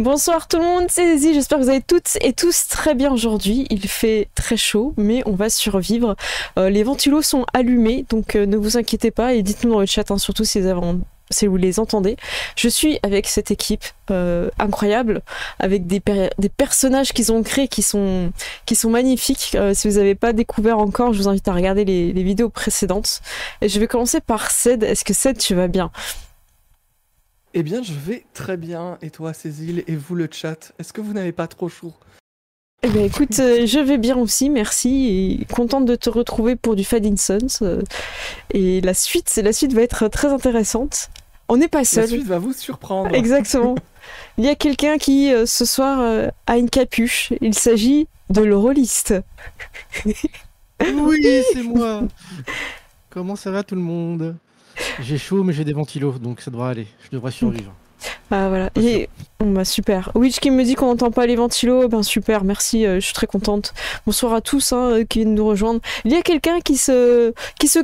Bonsoir tout le monde, c'est Zizi, j'espère que vous allez toutes et tous très bien aujourd'hui. Il fait très chaud, mais on va survivre. Les ventilos sont allumés, donc ne vous inquiétez pas et dites-nous dans le chat, hein, surtout si vous les entendez. Je suis avec cette équipe incroyable, avec des personnages qu'ils ont créés qui sont magnifiques. Si vous n'avez pas découvert encore, je vous invite à regarder les vidéos précédentes. Et je vais commencer par Ced. Est-ce que Ced, tu vas bien ? Eh bien, je vais très bien. Et toi, Cécile, et vous, le chat, est-ce que vous n'avez pas trop chaud? Eh ben écoute, je vais bien aussi, merci, et contente de te retrouver pour du Fading Sons. Et la suite va être très intéressante. On n'est pas seul. La suite va vous surprendre. Exactement. Il y a quelqu'un qui, ce soir, a une capuche. Il s'agit de l'Euroliste. Oui, c'est moi. Comment ça va tout le monde? J'ai chaud, mais j'ai des ventilos, donc ça devrait aller. Je devrais survivre. Ah voilà. Et bah, super. Witch qui me dit qu'on n'entend pas les ventilos. Ben super, merci, je suis très contente. Bonsoir à tous qui viennent nous rejoindre. Il y a quelqu'un qui se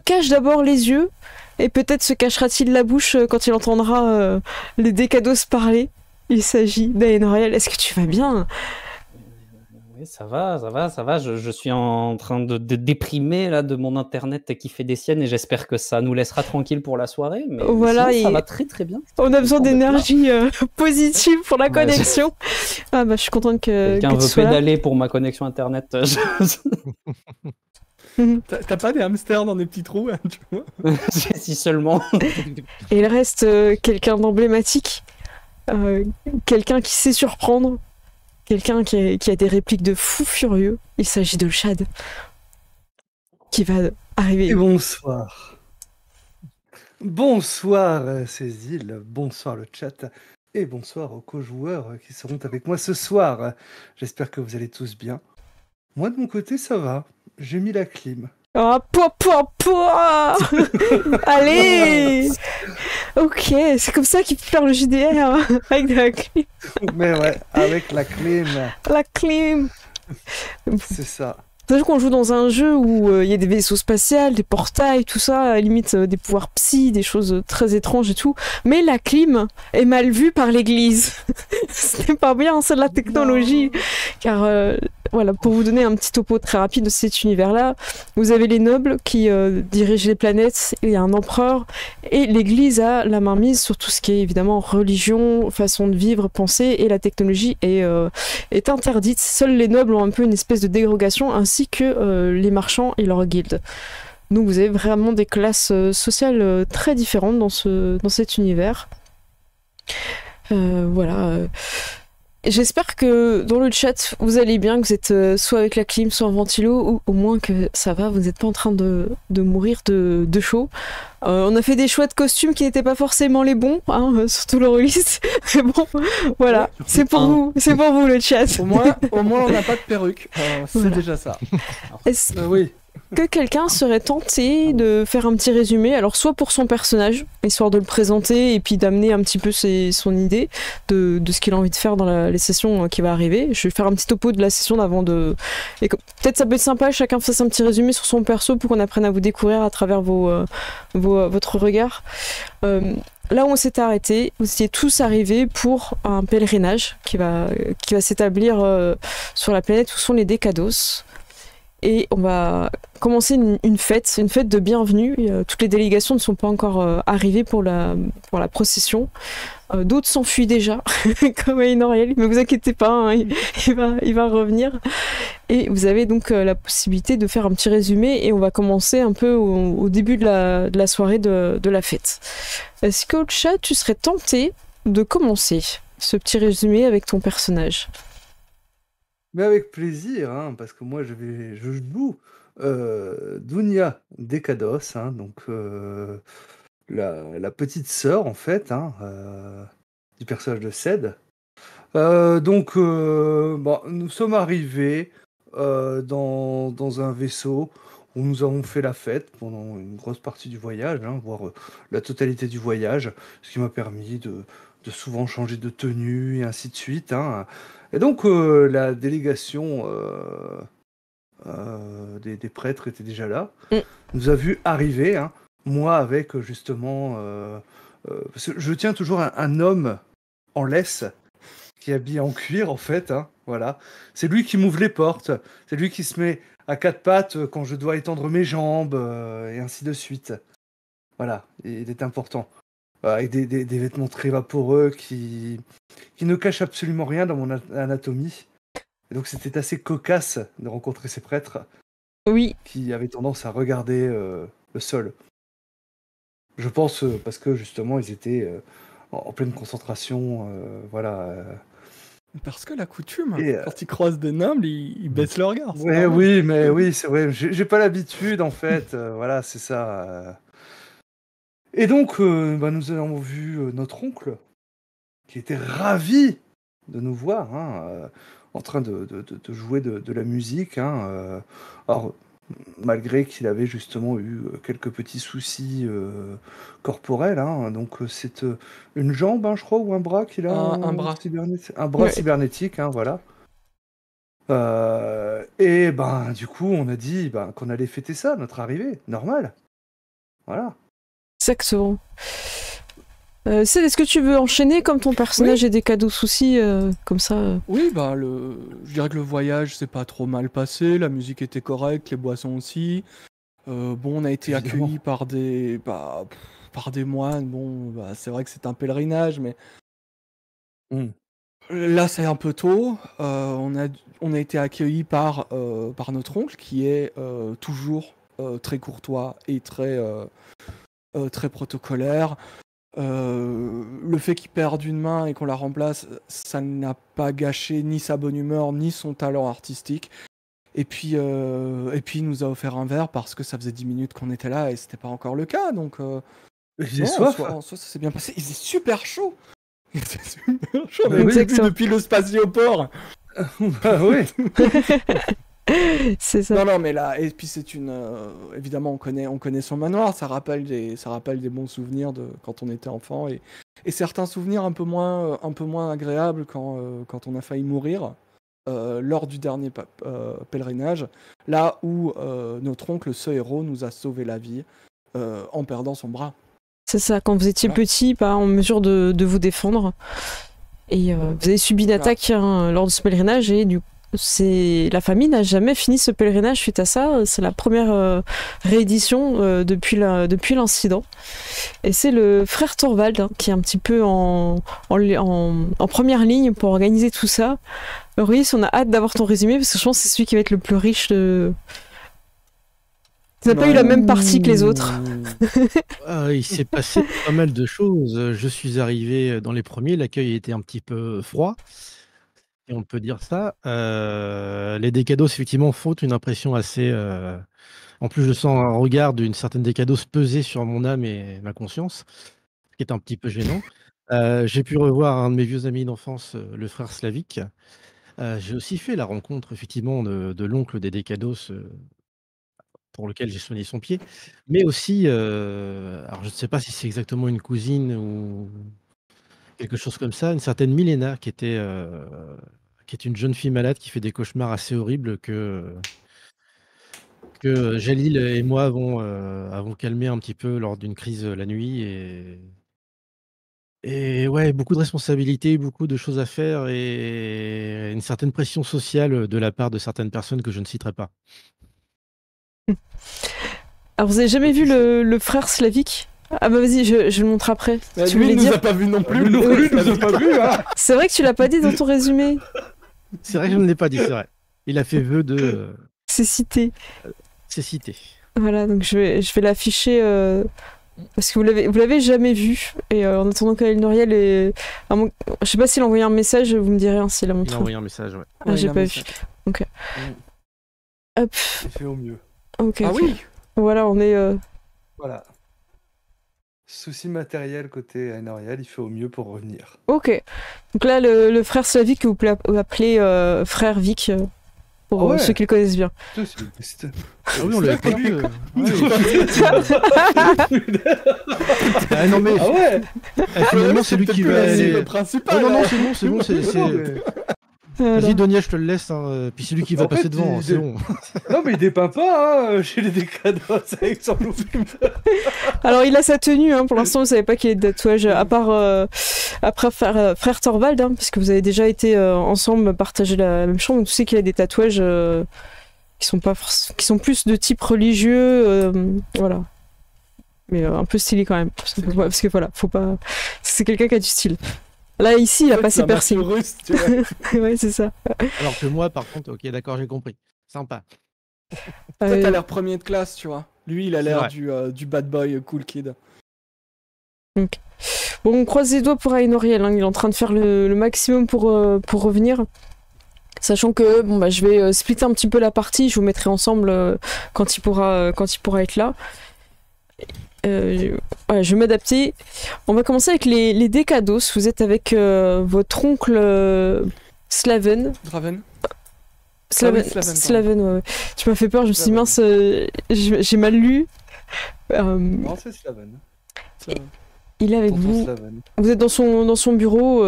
cache d'abord les yeux. Et peut-être se cachera-t-il la bouche quand il entendra les Décados parler. Il s'agit d'Aen Royal. Est-ce que tu vas bien ? Oui, ça va. Je suis en train de déprimer là, de mon internet qui fait des siennes et j'espère que ça nous laissera tranquille pour la soirée. Mais voilà, sinon, ça va très très bien. On a besoin d'énergie positive pour la connexion. Ah bah je suis contente que quelqu'un veut pédaler pour ma connexion internet. T'as pas des hamsters dans des petits trous, hein, tu vois? Si seulement. Et il reste quelqu'un d'emblématique, quelqu'un qui sait surprendre, quelqu'un qui a des répliques de fou furieux. Il s'agit de Chad, qui va arriver. Et bonsoir. Bonsoir Cécile, bonsoir le chat, et bonsoir aux co-joueurs qui seront avec moi ce soir. J'espère que vous allez tous bien. Moi de mon côté ça va, j'ai mis la clim. Oh, pouah Allez. Ok, c'est comme ça qu'il peut faire le JDR, avec de la clim. Mais ouais, avec la clim. La clim. C'est ça. C'est qu'on joue dans un jeu où il y a des vaisseaux spatials, des portails, tout ça, à la limite des pouvoirs psy, des choses très étranges et tout. Mais la clim est mal vue par l'église. Ce n'est pas bien, c'est de la technologie. Non. Car voilà, pour vous donner un petit topo très rapide de cet univers-là, vous avez les nobles qui dirigent les planètes, il y a un empereur, et l'église a la main mise sur tout ce qui est évidemment religion, façon de vivre, penser, et la technologie est interdite. Seuls les nobles ont un peu une espèce de dérogation, ainsi que les marchands et leurs guildes. Donc vous avez vraiment des classes sociales très différentes dans cet univers. Voilà. J'espère que dans le chat vous allez bien, que vous êtes soit avec la clim, soit en ventilo, ou au moins que ça va, vous n'êtes pas en train de mourir de chaud. On a fait des choix de costumes qui n'étaient pas forcément les bons, hein, surtout le release. Mais bon, voilà, c'est pour vous le chat. Au moins on n'a pas de perruque, c'est voilà. Déjà ça. Oui. Que quelqu'un serait tenté de faire un petit résumé, alors soit pour son personnage, histoire de le présenter et puis d'amener un petit peu son idée de ce qu'il a envie de faire dans les sessions qui va arriver. Je vais faire un petit topo de la session d'avant de... Et peut-être ça peut être sympa, chacun fasse un petit résumé sur son perso pour qu'on apprenne à vous découvrir à travers votre regard. Là où on s'était arrêté, vous étiez tous arrivés pour un pèlerinage qui va s'établir sur la planète où sont les Décados. Et on va commencer une fête de bienvenue. Toutes les délégations ne sont pas encore arrivées pour la procession. D'autres s'enfuient déjà, comme Aen Royal, mais vous inquiétez pas, hein, il va revenir. Et vous avez donc la possibilité de faire un petit résumé et on va commencer un peu au début de la soirée de la fête. Est-ce que au chat, tu serais tenté de commencer ce petit résumé avec ton personnage ? Mais avec plaisir, hein, parce que moi je joue Dunia Décados, hein, donc la petite sœur en fait, hein, du personnage de Ced. Donc nous sommes arrivés dans un vaisseau où nous avons fait la fête pendant une grosse partie du voyage, hein, voire la totalité du voyage, ce qui m'a permis de souvent changer de tenue et ainsi de suite, hein. Et donc la délégation des prêtres était déjà là, nous a vu arriver, hein, moi avec justement parce que je tiens toujours un homme en laisse qui est habillé en cuir en fait, hein, voilà. C'est lui qui m'ouvre les portes, c'est lui qui se met à quatre pattes quand je dois étendre mes jambes, et ainsi de suite. Voilà, il est important. Avec des vêtements très vaporeux qui ne cachent absolument rien dans mon anatomie. Et donc c'était assez cocasse de rencontrer ces prêtres Oui, qui avaient tendance à regarder le sol. Je pense parce que justement ils étaient en pleine concentration, voilà. Parce que la coutume, Et, quand ils croisent des nobles, ils baissent le regard. c'est Ouais, normal. oui, mais oui, c'est vrai. J'ai pas l'habitude en fait. Voilà, c'est ça. Et donc, nous avons vu notre oncle qui était ravi de nous voir, hein, en train de jouer de la musique. Hein, alors, malgré qu'il avait justement eu quelques petits soucis corporels, hein, donc c'est une jambe, hein, je crois, ou un bras qu'il a Un bras. un bras Ouais. cybernétique, hein, voilà. Et ben, du coup, on a dit qu'on allait fêter ça, notre arrivée, normal. Voilà. exactement. Céd, est-ce que tu veux enchaîner comme ton personnage et des cadeaux soucis comme ça Oui, je dirais que le voyage s'est pas trop mal passé, la musique était correcte, les boissons aussi. On a été Évidemment. accueillis par des moines. C'est vrai que c'est un pèlerinage, mais là c'est un peu tôt. On a été accueillis par notre oncle qui est toujours très courtois et très protocolaire. Le fait qu'il perde une main et qu'on la remplace, ça n'a pas gâché ni sa bonne humeur ni son talent artistique. Et puis il nous a offert un verre parce que ça faisait 10 minutes qu'on était là et c'était pas encore le cas. Donc J'ai non, soif. en soi, ça s'est bien passé. Il faisait super chaud. Il était super chaud. On Mais avait oui. vu Exactement. depuis le spatioport. Ah oui. C'est ça. Non, mais là, et puis c'est évidemment, on connaît son manoir, ça rappelle des bons souvenirs de quand on était enfant et certains souvenirs un peu moins agréables quand on a failli mourir lors du dernier pèlerinage, là où notre oncle, ce héros, nous a sauvé la vie en perdant son bras. C'est ça, quand vous étiez Ah. petit, pas en mesure de vous défendre. Et vous avez subi une attaque lors de ce pèlerinage et du coup, la famille n'a jamais fini ce pèlerinage suite à ça. C'est la première réédition depuis l'incident. Et c'est le frère Thorvald qui est un petit peu en première ligne pour organiser tout ça. Ruiz, on a hâte d'avoir ton résumé parce que je pense que c'est celui qui va être le plus riche de... Tu n'as pas eu la même partie que les autres. Il s'est passé pas mal de choses. Je suis arrivé dans les premiers, l'accueil était un petit peu froid, et on peut dire ça. Les Décados, effectivement, font une impression assez... En plus, je sens un regard d'une certaine Décados peser sur mon âme et ma conscience, ce qui est un petit peu gênant. J'ai pu revoir un de mes vieux amis d'enfance, le frère Slavik. J'ai aussi fait la rencontre, effectivement, de l'oncle des Décados, pour lequel j'ai soigné son pied, mais aussi, alors je ne sais pas si c'est exactement une cousine ou quelque chose comme ça, une certaine Milena qui est une jeune fille malade qui fait des cauchemars assez horribles que Jalil et moi avons calmé un petit peu lors d'une crise la nuit et ouais, beaucoup de responsabilités, beaucoup de choses à faire et une certaine pression sociale de la part de certaines personnes que je ne citerai pas. Alors vous avez jamais vu le frère Slavik? Ah bah vas-y, je le montre après. Tu Lui, voulais il nous dire? a pas vu non plus. Lui non plus, nous a pas vu, hein. C'est vrai que tu l'as pas dit dans ton résumé. C'est vrai que je ne l'ai pas dit, c'est vrai. Il a fait vœu de C'est cité. cécité. Voilà, donc je vais l'afficher parce que vous l'avez jamais vu. Et en attendant qu'Aël Noriel je sais pas s'il a envoyé un message, vous me direz s'il a Il montré. a envoyé un message, ouais. Ah, Ouais, j'ai il a pas un vu. message. Ok. Hop. Il fait au mieux. Ok. Ah ok. oui. Voilà, on est. Voilà. Souci matériel côté Aenoriel, il fait au mieux pour revenir. Ok. Donc là, le frère Slavik que vous pouvez appeler frère Vic pour Ah ouais. ceux qui le connaissent bien. Ah oui, on l'avait pas vu. Ah non, mais Ah ouais. finalement, c'est lui qui va aller. Le principal. Non, c'est bon, c'est. Voilà. Vas-y, Donia, je te le laisse. Puis c'est lui qui va En passer fait, devant, c'est bon. Non, mais il dépeint pas, hein, chez les décados avec son loup. Alors il a sa tenue, hein, pour l'instant vous savez pas qu'il est de tatouage, à part après frère Thorvald, hein, parce que vous avez déjà été ensemble partager la même chambre, donc tu sais qu'il a des tatouages qui sont plus de type religieux, voilà. Mais un peu stylé quand même, parce que voilà, faut pas... C'est quelqu'un qui a du style. Là ici il a pas ses piercings. Russe, tu vois. Ouais c'est ça. Alors que moi, par contre, ok, d'accord, j'ai compris. Sympa. Toi, Euh, t'as l'air premier de classe, tu vois. Lui, il a C'est l'air vrai. du bad boy cool kid. Bon, on croise les doigts pour Aenoriel, hein. Il est en train de faire le maximum pour revenir. Sachant que bon, bah, je vais splitter un petit peu la partie, je vous mettrai ensemble quand il pourra être là. Voilà, je vais m'adapter. On va commencer avec les décados. Vous êtes avec votre oncle Slaven. Draven. Slaven, oui, Slaven, Slaven, ouais. Tu m'as fait peur, je me suis dit, Slaven. mince, j'ai mal lu. Non, c'est Slaven. Il est avec Tonton vous. Slaven. Vous êtes dans son bureau.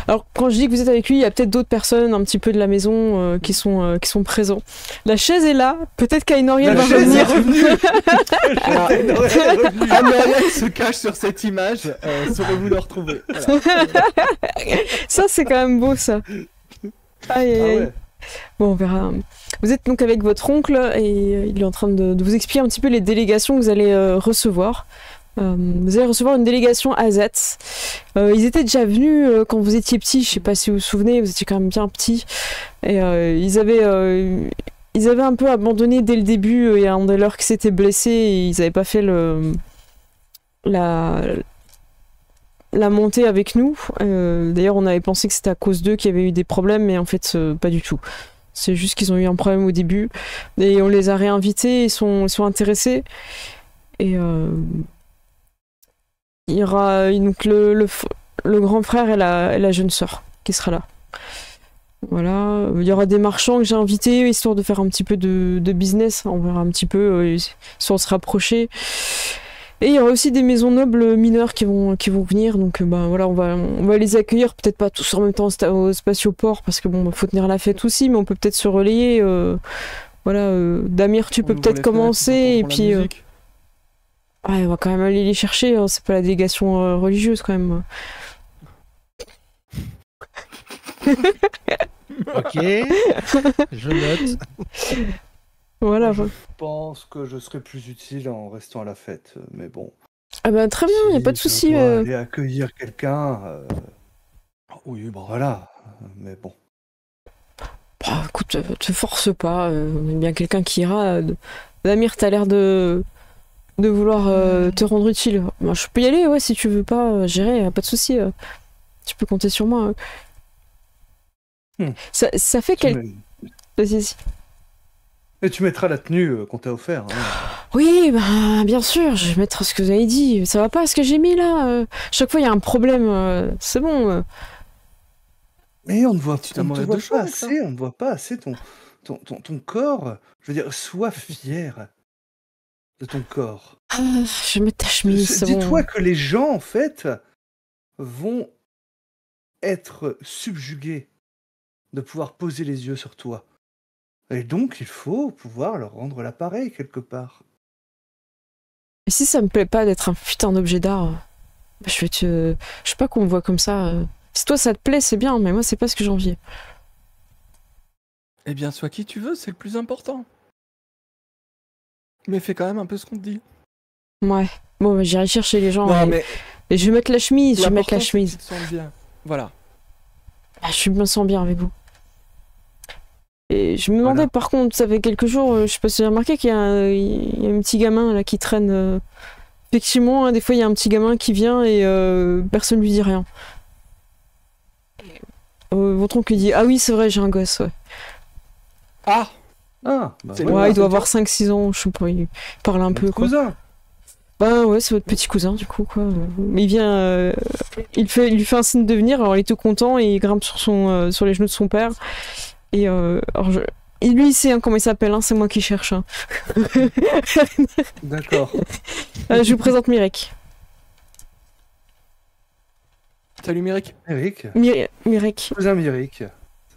Alors, quand je dis que vous êtes avec lui, il y a peut-être d'autres personnes un petit peu de la maison qui sont présents. La chaise est là. Peut-être qu'Aenoriel va La chaise est revenir. revenue. Aenoriel se cache sur cette image. Saurez-vous le retrouver. Voilà. Ça, c'est quand même beau, ça. Aïe, aïe, Ah aïe. ouais. Bon, on verra. Vous êtes donc avec votre oncle et il est en train de vous expliquer un petit peu les délégations que vous allez recevoir. Vous allez recevoir une délégation Azat. Ils étaient déjà venus quand vous étiez petit, je sais pas si vous vous souvenez, vous étiez quand même bien petit. Et ils avaient un peu abandonné dès le début. Il y a un des leurs qui s'était blessé et ils n'avaient pas fait la montée avec nous. D'ailleurs, on avait pensé que c'était à cause d'eux qu'il y avait eu des problèmes, mais en fait, pas du tout. C'est juste qu'ils ont eu un problème au début. Et on les a réinvités, ils sont intéressés. Et il y aura donc le grand frère et la jeune sœur qui sera là. Voilà. Il y aura des marchands que j'ai invités, histoire de faire un petit peu de business. On verra un petit peu, histoire de se rapprocher. Et il y aura aussi des maisons nobles mineures qui vont venir, donc bah voilà, on va les accueillir, peut-être pas tous en même temps au spatioport, parce que bon, faut tenir la fête aussi, mais on peut peut-être se relayer. Voilà, Damir, tu peux peut-être commencer, et puis ouais, on va quand même aller les chercher, hein, c'est pas la délégation religieuse quand même. Ok, je note. Voilà. Je pense que je serais plus utile en restant à la fête, mais bon. Ah bah très bien, il n'y a pas de Si souci. je dois aller accueillir quelqu'un, Oui, bon. voilà, mais bon. Bah, écoute, te force pas, on est bien quelqu'un qui ira. Damir, t'as l'air de vouloir te rendre utile. Moi, je peux y aller, ouais, si tu veux pas, j'irai, pas de souci. Tu peux compter sur moi. Ça fait quelques... Vas-y. Et tu mettras la tenue qu'on t'a offert. Hein. Oui, bah, bien sûr, je vais mettre ce que vous avez dit. Ça va pas ce que j'ai mis là. Chaque fois, il y a un problème. C'est bon. Mais on ne voit, Tu t'as on ne te mangé voit de pas chaud, assez, on ne voit pas assez ton corps. Je veux dire, sois fier de ton corps. Ah, je vais mettre ta chemise, c'est bon. Dis-toi que les gens, en fait, vont être subjugués de pouvoir poser les yeux sur toi. Et donc, il faut pouvoir leur rendre l'appareil quelque part. Et si ça me plaît pas d'être un putain d'objet d'art, bah, je veux pas qu'on me voit comme ça. Si toi ça te plaît, c'est bien, mais moi c'est pas ce que j'ai envie. Eh bien, sois qui tu veux, c'est le plus important. Mais fais quand même un peu ce qu'on te dit. Ouais. Bon, bah, j'irai chercher les gens. Non, et... mais et je vais mettre la chemise, je vais mettre la l'important, c'est que chemise. tu te sens bien. Voilà. Ah, je me sens bien avec vous. Et je me demandais, Voilà. par contre, ça fait quelques jours, je sais pas si vous avez remarqué qu'il y a un petit gamin là qui traîne. Effectivement, hein, des fois il y a un petit gamin qui vient et personne lui dit rien. Votre oncle dit ah oui, c'est vrai, j'ai un gosse. Ouais, Ah, Ah, bah C'est voilà. ouais il doit c'est avoir 5-6 ans, je sais pas, il parle un Notre peu quoi. cousin. Bah ouais, c'est votre petit cousin du coup quoi. Mais il vient, il lui fait un signe de venir, alors il est tout content et il grimpe sur les genoux de son père. Et et lui il sait hein, comment il s'appelle, hein, c'est moi qui cherche. Hein. D'accord. Je vous présente Mirek. salut Méric. Eric. Mirek. Cousin Myrick.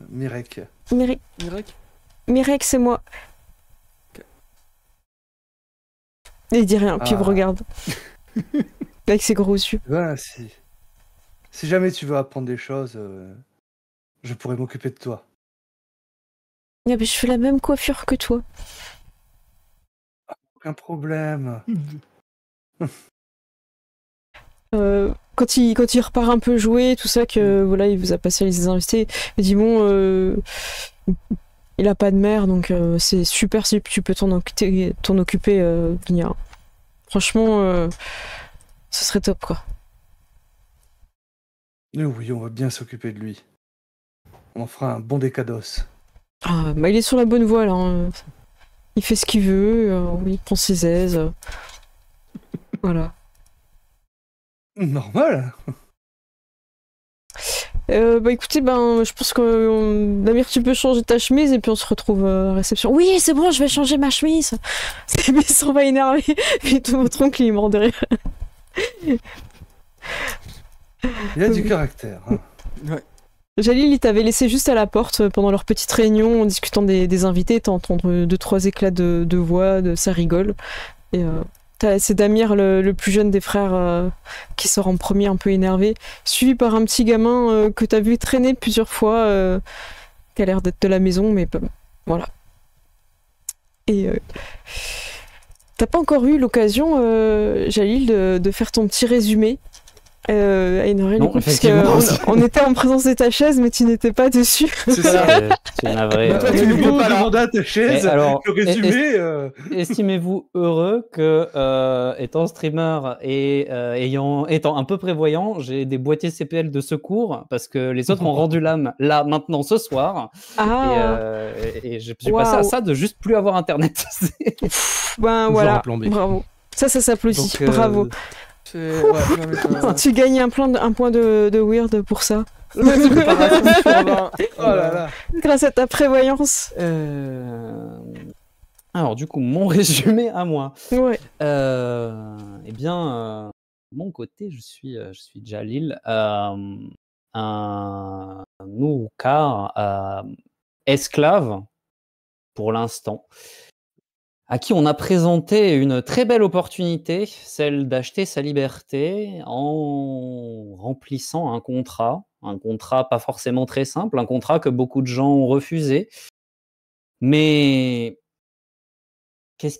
Mirek. Mirek, Mirek. Mirek, c'est moi. Ok. Et il dit rien, puis il vous Ah. regarde. Avec ses gros yeux. Ben, si jamais tu veux apprendre des choses, je pourrais m'occuper de toi. Ah, mais je fais la même coiffure que toi. Aucun problème. Quand il repart un peu jouer, tout ça, que voilà, il vous a passé les invités, il dit bon, il a pas de mère, donc c'est super si tu peux t'en occuper, Vigna. Franchement, ce serait top, quoi. Oui, on va bien s'occuper de lui. On en fera un bon décados. Ah, bah, il est sur la bonne voie, là. Hein. Il fait ce qu'il veut, il prend ses aises. Voilà. Normal. Bah écoutez, je pense que Damir, tu peux changer ta chemise et puis on se retrouve à la réception. Oui, c'est bon, je vais changer ma chemise. Mais il s'en va énerver. Puis tout votre oncle, il est mort de rire. Il a du caractère. Hein. Jalil, il t'avait laissé juste à la porte pendant leur petite réunion en discutant des invités. T'as entendu 2-3 éclats de voix, ça rigole. Et c'est Damir, le plus jeune des frères, qui sort en premier un peu énervé, suivi par un petit gamin que t'as vu traîner plusieurs fois, qui a l'air d'être de la maison, mais voilà. Et t'as pas encore eu l'occasion, Jalil, de faire ton petit résumé à Enorel, Non, parce effectivement. on était en présence de ta chaise, mais tu n'étais pas dessus. C'est ça. Tu navré. Toi, tu du lui coup, demandes à ta chaise. Et alors, Le résumé. estimez-vous heureux que, étant streamer et étant un peu prévoyant, j'ai des boîtiers CPL de secours parce que les autres ont rendu l'âme là maintenant ce soir Ah, et je suis passé à Waouh. ça de juste plus avoir internet. ben Toujours voilà, un plan B. bravo. Ça s'applaudit, Donc, bravo. C'est... Ouais, non, mais Tu gagnes un point de weird pour ça. préparation sur 20. Oh là là. Grâce à ta prévoyance. Alors du coup, mon résumé à moi. Ouais. Eh bien, de mon côté, je suis Jalil, un Noukar esclave pour l'instant, à qui on a présenté une très belle opportunité, celle d'acheter sa liberté en remplissant un contrat pas forcément très simple, un contrat que beaucoup de gens ont refusé. Mais qu'est-ce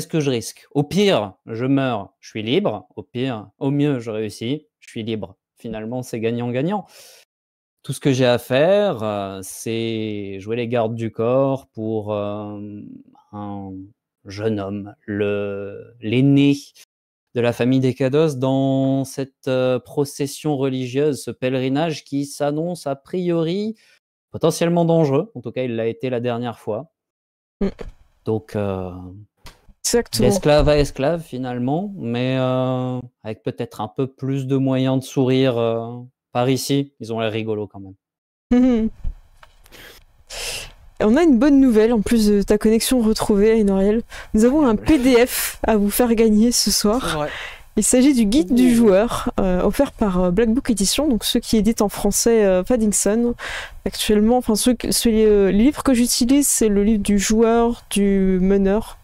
que je risque? Au pire, je meurs, je suis libre. Au mieux, je réussis, je suis libre. Finalement, c'est gagnant-gagnant. Tout ce que j'ai à faire, c'est jouer les gardes du corps pour un jeune homme, l'aîné de la famille des Kados, dans cette procession religieuse, ce pèlerinage qui s'annonce a priori potentiellement dangereux. En tout cas, il l'a été la dernière fois. Mm. Donc, Exactement. d'esclave à esclave finalement, mais avec peut-être un peu plus de moyens de sourire par ici. Ils ont l'air rigolos quand même. Mhm. Et on a une bonne nouvelle, en plus de ta connexion retrouvée, Enoriel. Nous avons un PDF à vous faire gagner ce C'est soir. vrai. Il s'agit du guide du joueur, offert par Black Book Edition, donc ceux qui éditent en français Paddington. Actuellement, enfin, les livres que j'utilise, c'est le livre du joueur, du meneur,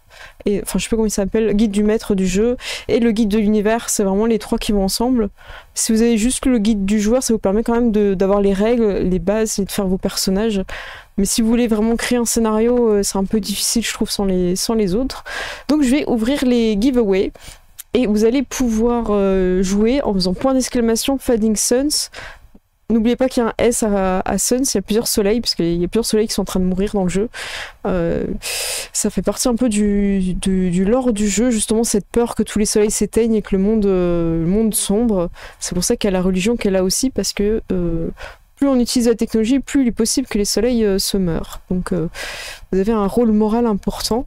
et enfin, je sais pas comment il s'appelle, guide du maître du jeu, et le guide de l'univers. C'est vraiment les trois qui vont ensemble. Si vous avez juste le guide du joueur, ça vous permet quand même d'avoir les règles, les bases et de faire vos personnages. Mais si vous voulez vraiment créer un scénario, c'est un peu difficile, je trouve, sans les autres. Donc je vais ouvrir les giveaways. Et vous allez pouvoir jouer en faisant point d'exclamation Fading Suns. N'oubliez pas qu'il y a un S à Suns, il y a plusieurs soleils, parce qu'il y a plusieurs soleils qui sont en train de mourir dans le jeu. Ça fait partie un peu du lore du jeu, justement, cette peur que tous les soleils s'éteignent et que le monde sombre. C'est pour ça qu'il y a la religion qu'elle a aussi, parce que plus on utilise la technologie, plus il est possible que les soleils se meurent. Donc vous avez un rôle moral important.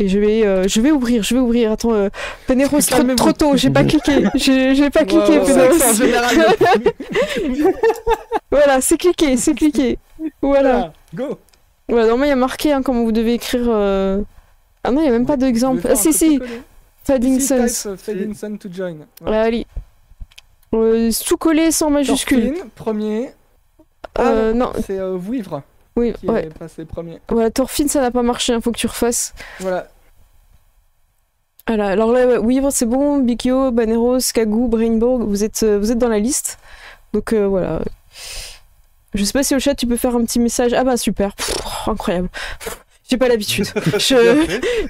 Et je vais ouvrir. Attends, Pénéros, trop tôt, j'ai pas cliqué. J'ai pas cliqué, Pénéros. En général, Voilà, c'est cliqué. Voilà. go. Voilà, normalement, il y a marqué comment vous devez écrire. Ah non, il n'y a même pas d'exemple. Ah, si. Fading Suns. Fading Sun to join. Allez. Sous-collé sans majuscule. Thorfinn, premier. Non, c'est Vouivre oui, qui ouais. est passé premier. Voilà, Thorfinn, ça n'a pas marché, faut que tu refasses. Voilà. Voilà, alors là, oui, c'est bon, Bikio, Baneros, Kagou, Brainborg, vous êtes dans la liste. Donc voilà. Je sais pas si au chat tu peux faire un petit message. Ah bah super, incroyable. J'ai pas l'habitude.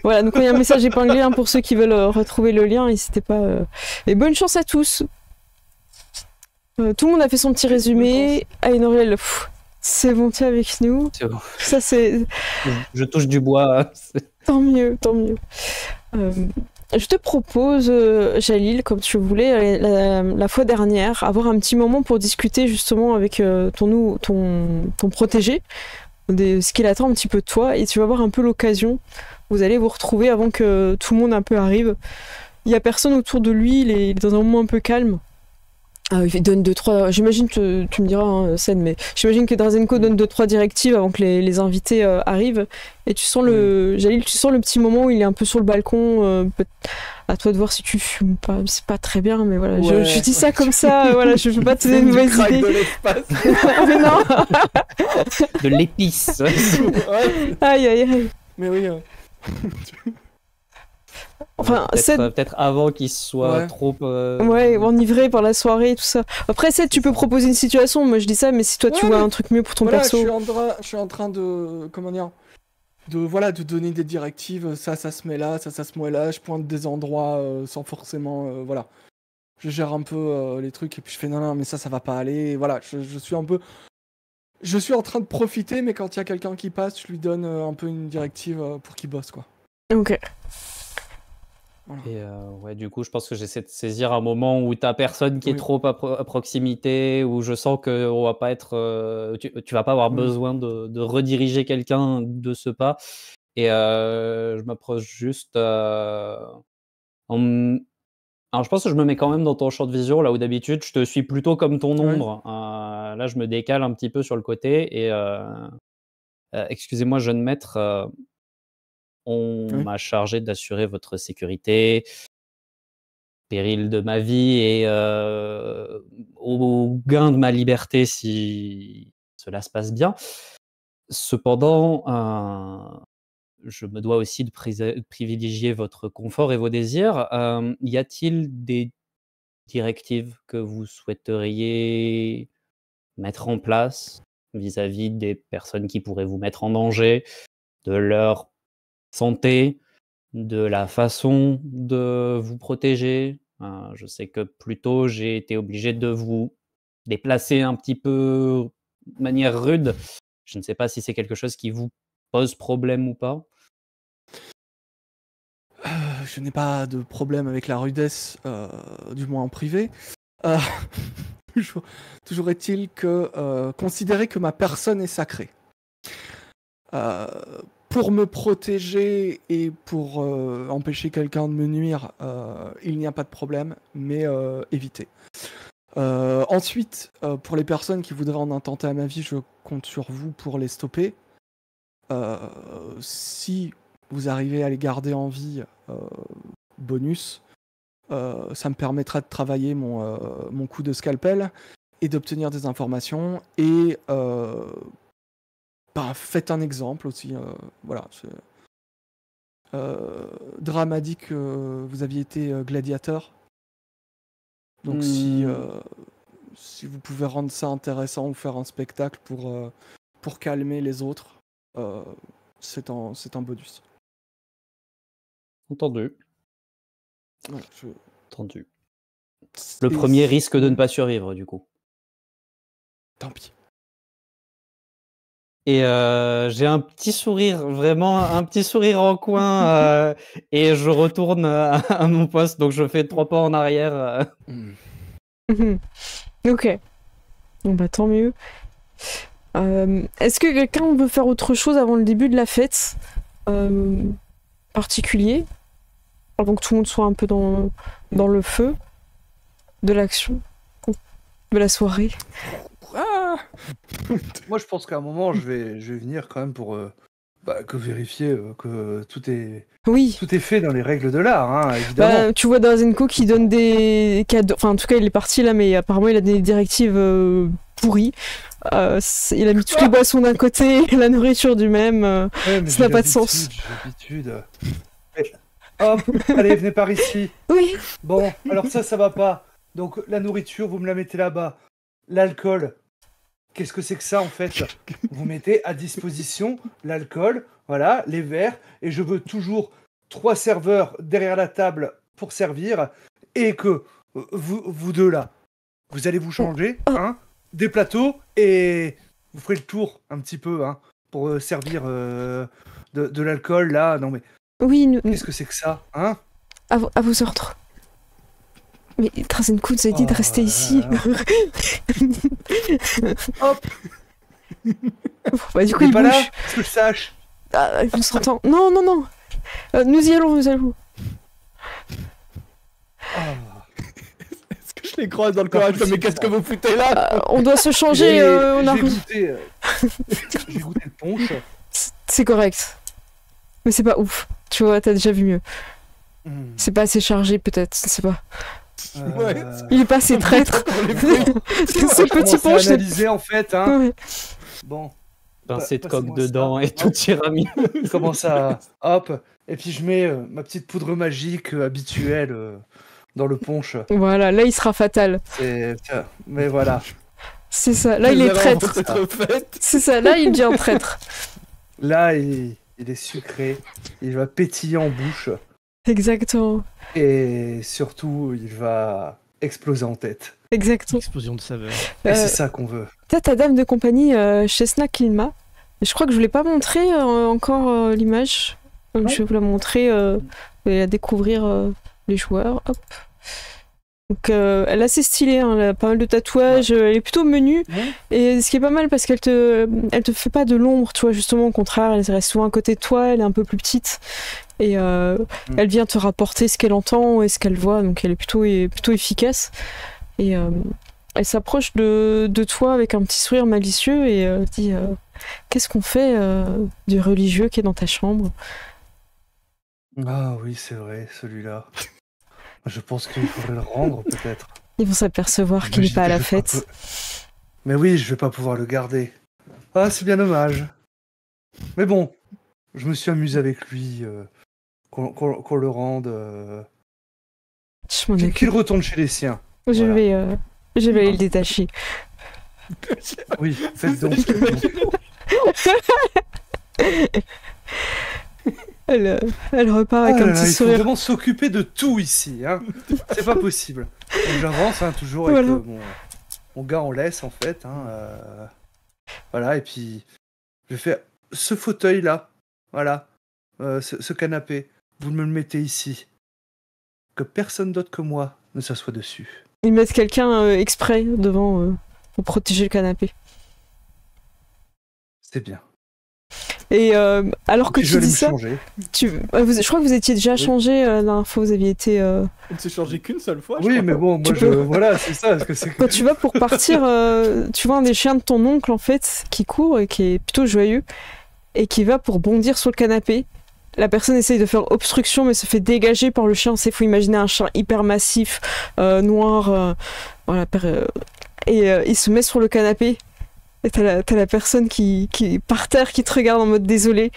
Voilà, donc il y a un message épinglé pour ceux qui veulent retrouver le lien, n'hésitez pas. Et bonne chance à tous. Tout le monde a fait son petit résumé. Ah, et Noriel, c'est bon, t'es avec nous. C'est bon. Ça c'est. Je touche du bois. Tant mieux, tant mieux. Je te propose, Jalil, comme tu voulais, la fois dernière, avoir un petit moment pour discuter justement avec ton protégé, de ce qu'il attend un petit peu de toi, et tu vas avoir un peu l'occasion. Vous allez vous retrouver avant que tout le monde un peu arrive. Il y a personne autour de lui, il est dans un moment un peu calme. Il donne 2-3. J'imagine que tu me diras, hein, Sen, mais j'imagine que Drazenko donne 2-3 directives avant que les invités arrivent. Et tu sens Jalil, tu sens le petit moment où il est un peu sur le balcon. À toi de voir si tu fumes pas. C'est pas très bien, mais voilà. Ouais. Je dis ça comme ça. Voilà, je veux pas te donner une mauvaise idée. De l'espace. Mais non. De l'épice. Ouais. Aïe, aïe, aïe. Mais oui. Enfin, peut-être avant qu'il soit Ouais. trop. Ouais, enivré par la soirée et tout ça. Après, tu peux proposer une situation. Moi, je dis ça, mais si toi, tu Ouais, vois mais un truc mieux pour ton Voilà, perso. je suis en train de. Comment dire de donner des directives. Ça se met là, ça se met là. Je pointe des endroits sans forcément. Voilà. Je gère un peu les trucs et puis je fais non, mais ça va pas aller. Voilà, je suis un peu. Je suis en train de profiter, mais quand il y a quelqu'un qui passe, je lui donne un peu une directive pour qu'il bosse, quoi. Ok. Et ouais, du coup, je pense que j'essaie de saisir un moment où t'as personne qui est Oui. trop à proximité, où je sens que on va pas être, tu vas pas avoir Oui. besoin de rediriger quelqu'un de ce pas. Et je m'approche juste. Alors, je pense que je me mets quand même dans ton champ de vision, là où d'habitude je te suis plutôt comme ton Ouais. ombre. Là, je me décale un petit peu sur le côté et excusez-moi, jeune maître. On Oui. m'a chargé d'assurer votre sécurité, péril de ma vie et au gain de ma liberté si cela se passe bien. Cependant, je me dois aussi de privilégier votre confort et vos désirs. Y a-t-il des directives que vous souhaiteriez mettre en place vis-à-vis des personnes qui pourraient vous mettre en danger, de leur santé, de la façon de vous protéger? Je sais que plus tôt, j'ai été obligé de vous déplacer un petit peu de manière rude. Je ne sais pas si c'est quelque chose qui vous pose problème ou pas. Je n'ai pas de problème avec la rudesse, du moins en privé. Euh, toujours est-il que considérer que ma personne est sacrée. Pour me protéger et pour empêcher quelqu'un de me nuire, il n'y a pas de problème, mais éviter. Ensuite, pour les personnes qui voudraient en intenter à ma vie, je compte sur vous pour les stopper. Si vous arrivez à les garder en vie, bonus, ça me permettra de travailler mon coup de scalpel et d'obtenir des informations. Et faites un exemple aussi. Voilà. Dram a dit que vous aviez été gladiateur. Donc si vous pouvez rendre ça intéressant ou faire un spectacle pour calmer les autres, c'est un bonus. Entendu. Voilà, Entendu. Le premier risque de ne pas survivre, du coup. Tant pis. Et j'ai un petit sourire, vraiment un petit sourire en coin, et je retourne à mon poste, donc je fais 3 pas en arrière. Ok. Bon bah tant mieux. Est-ce que quelqu'un veut faire autre chose avant le début de la fête particulier, avant que tout le monde soit un peu dans le feu de l'action, de la soirée? Moi, je pense qu'à un moment, je vais venir quand même pour vérifier que tout est fait dans les règles de l'art, hein, évidemment. Tu vois Drazenko qui donne des cadeaux. Enfin, en tout cas, il est parti là, mais apparemment, il a des directives pourries. Il a mis toutes les boissons d'un côté, la nourriture du même. Ouais, mais Ça n'a j'ai pas de sens. l'habitude, j'ai l'habitude. Mais- Hop, allez, venez par ici. Oui. Bon, alors ça va pas. Donc la nourriture, vous me la mettez là-bas. L'alcool, qu'est-ce que c'est que ça en fait? Vous mettez à disposition l'alcool, voilà, les verres, et je veux toujours 3 serveurs derrière la table pour servir, et que vous deux là, vous allez vous changer, hein, des plateaux, et vous ferez le tour un petit peu, hein, pour servir de l'alcool là. Non mais Oui, qu'est-ce que c'est que ça, hein? à vos ordres. Mais Trazenko nous a dit de Oh rester là ici. là. Hop, Bah, du coup, t'es il pas là, bouge. que je sache. Ah, il nous entend. Non, non, non. Nous y allons, nous allons. Ah. Est-ce que je les croise dans le corps? Mais qu'est-ce que vous foutez là? On doit se changer. On a... J'ai goûté, j'ai goûté le punch. C'est correct. Mais c'est pas ouf. Tu vois, t'as déjà vu mieux. Hmm. C'est pas assez chargé, peut-être. Je sais pas. Ouais. Il est pas assez traître. Ce petit Je punch. analysé en fait, hein. Ouais. Bon, Pincée de passez-moi coque dedans ça. et tout tirami. je commence à, hop, et puis je mets ma petite poudre magique habituelle dans le punch. Voilà, là, il sera fatal. Tiens, mais voilà. C'est ça. Là, il est traître. C'est ça. Là, il devient traître. Là, il est sucré, il va pétiller en bouche, Exactement. et surtout, il va exploser en tête. Exactement. Explosion de saveur. Et c'est ça qu'on veut. T'as ta dame de compagnie chez Snack Ilma. Je crois que je voulais pas montrer encore l'image. Donc, je vais vous la montrer. Vous allez la découvrir les joueurs. Hop. Donc elle est assez stylée, hein, elle a pas mal de tatouages, elle est plutôt menue. Ouais. Et ce qui est pas mal parce qu'elle te fait pas de l'ombre, tu vois, justement au contraire, elle reste souvent à côté de toi, elle est un peu plus petite. Et elle vient te rapporter ce qu'elle entend et ce qu'elle voit, donc elle est plutôt efficace. Et elle s'approche de toi avec un petit sourire malicieux et dit qu'est-ce qu'on fait du religieux qui est dans ta chambre? Ah oui, c'est vrai, celui-là. Je pense qu'il faudrait le rendre, peut-être. Ils vont s'apercevoir qu'il n'est pas à la fête. Mais oui, je vais pas pouvoir le garder. Ah, c'est bien dommage. Mais bon, je me suis amusé avec lui. Qu'on le rende. Je m'en Qu'il occupe. retourne chez les siens. Je Voilà. vais aller le détacher. Oui, faites donc. Elle repart avec Ah un là là, petit il faut sourire. vraiment s'occuper de tout ici. Hein. C'est pas possible. Donc j'avance hein, toujours Voilà. avec mon gars en laisse en fait. Hein, voilà, et puis je vais faire ce fauteuil là. Voilà. Ce canapé. Vous me le mettez ici. Que personne d'autre que moi ne s'assoit dessus. Ils mettent quelqu'un exprès devant pour protéger le canapé. C'est bien. Et alors que Et je tu vais aller dis me ça, changer. je crois que vous étiez déjà changé la dernière fois, vous aviez été... On ne s'est changé qu'une seule fois. je Oui, crois mais pas. bon, moi, Tu peux- voilà, c'est ça. Parce que c'est... Quand tu vas pour partir, tu vois un des chiens de ton oncle, en fait, qui court et qui est plutôt joyeux, et qui va pour bondir sur le canapé. La personne essaye de faire obstruction, mais se fait dégager par le chien. Il faut imaginer un chien hyper massif, noir, voilà, et il se met sur le canapé. Et t'as la personne qui est par terre, qui te regarde en mode désolé.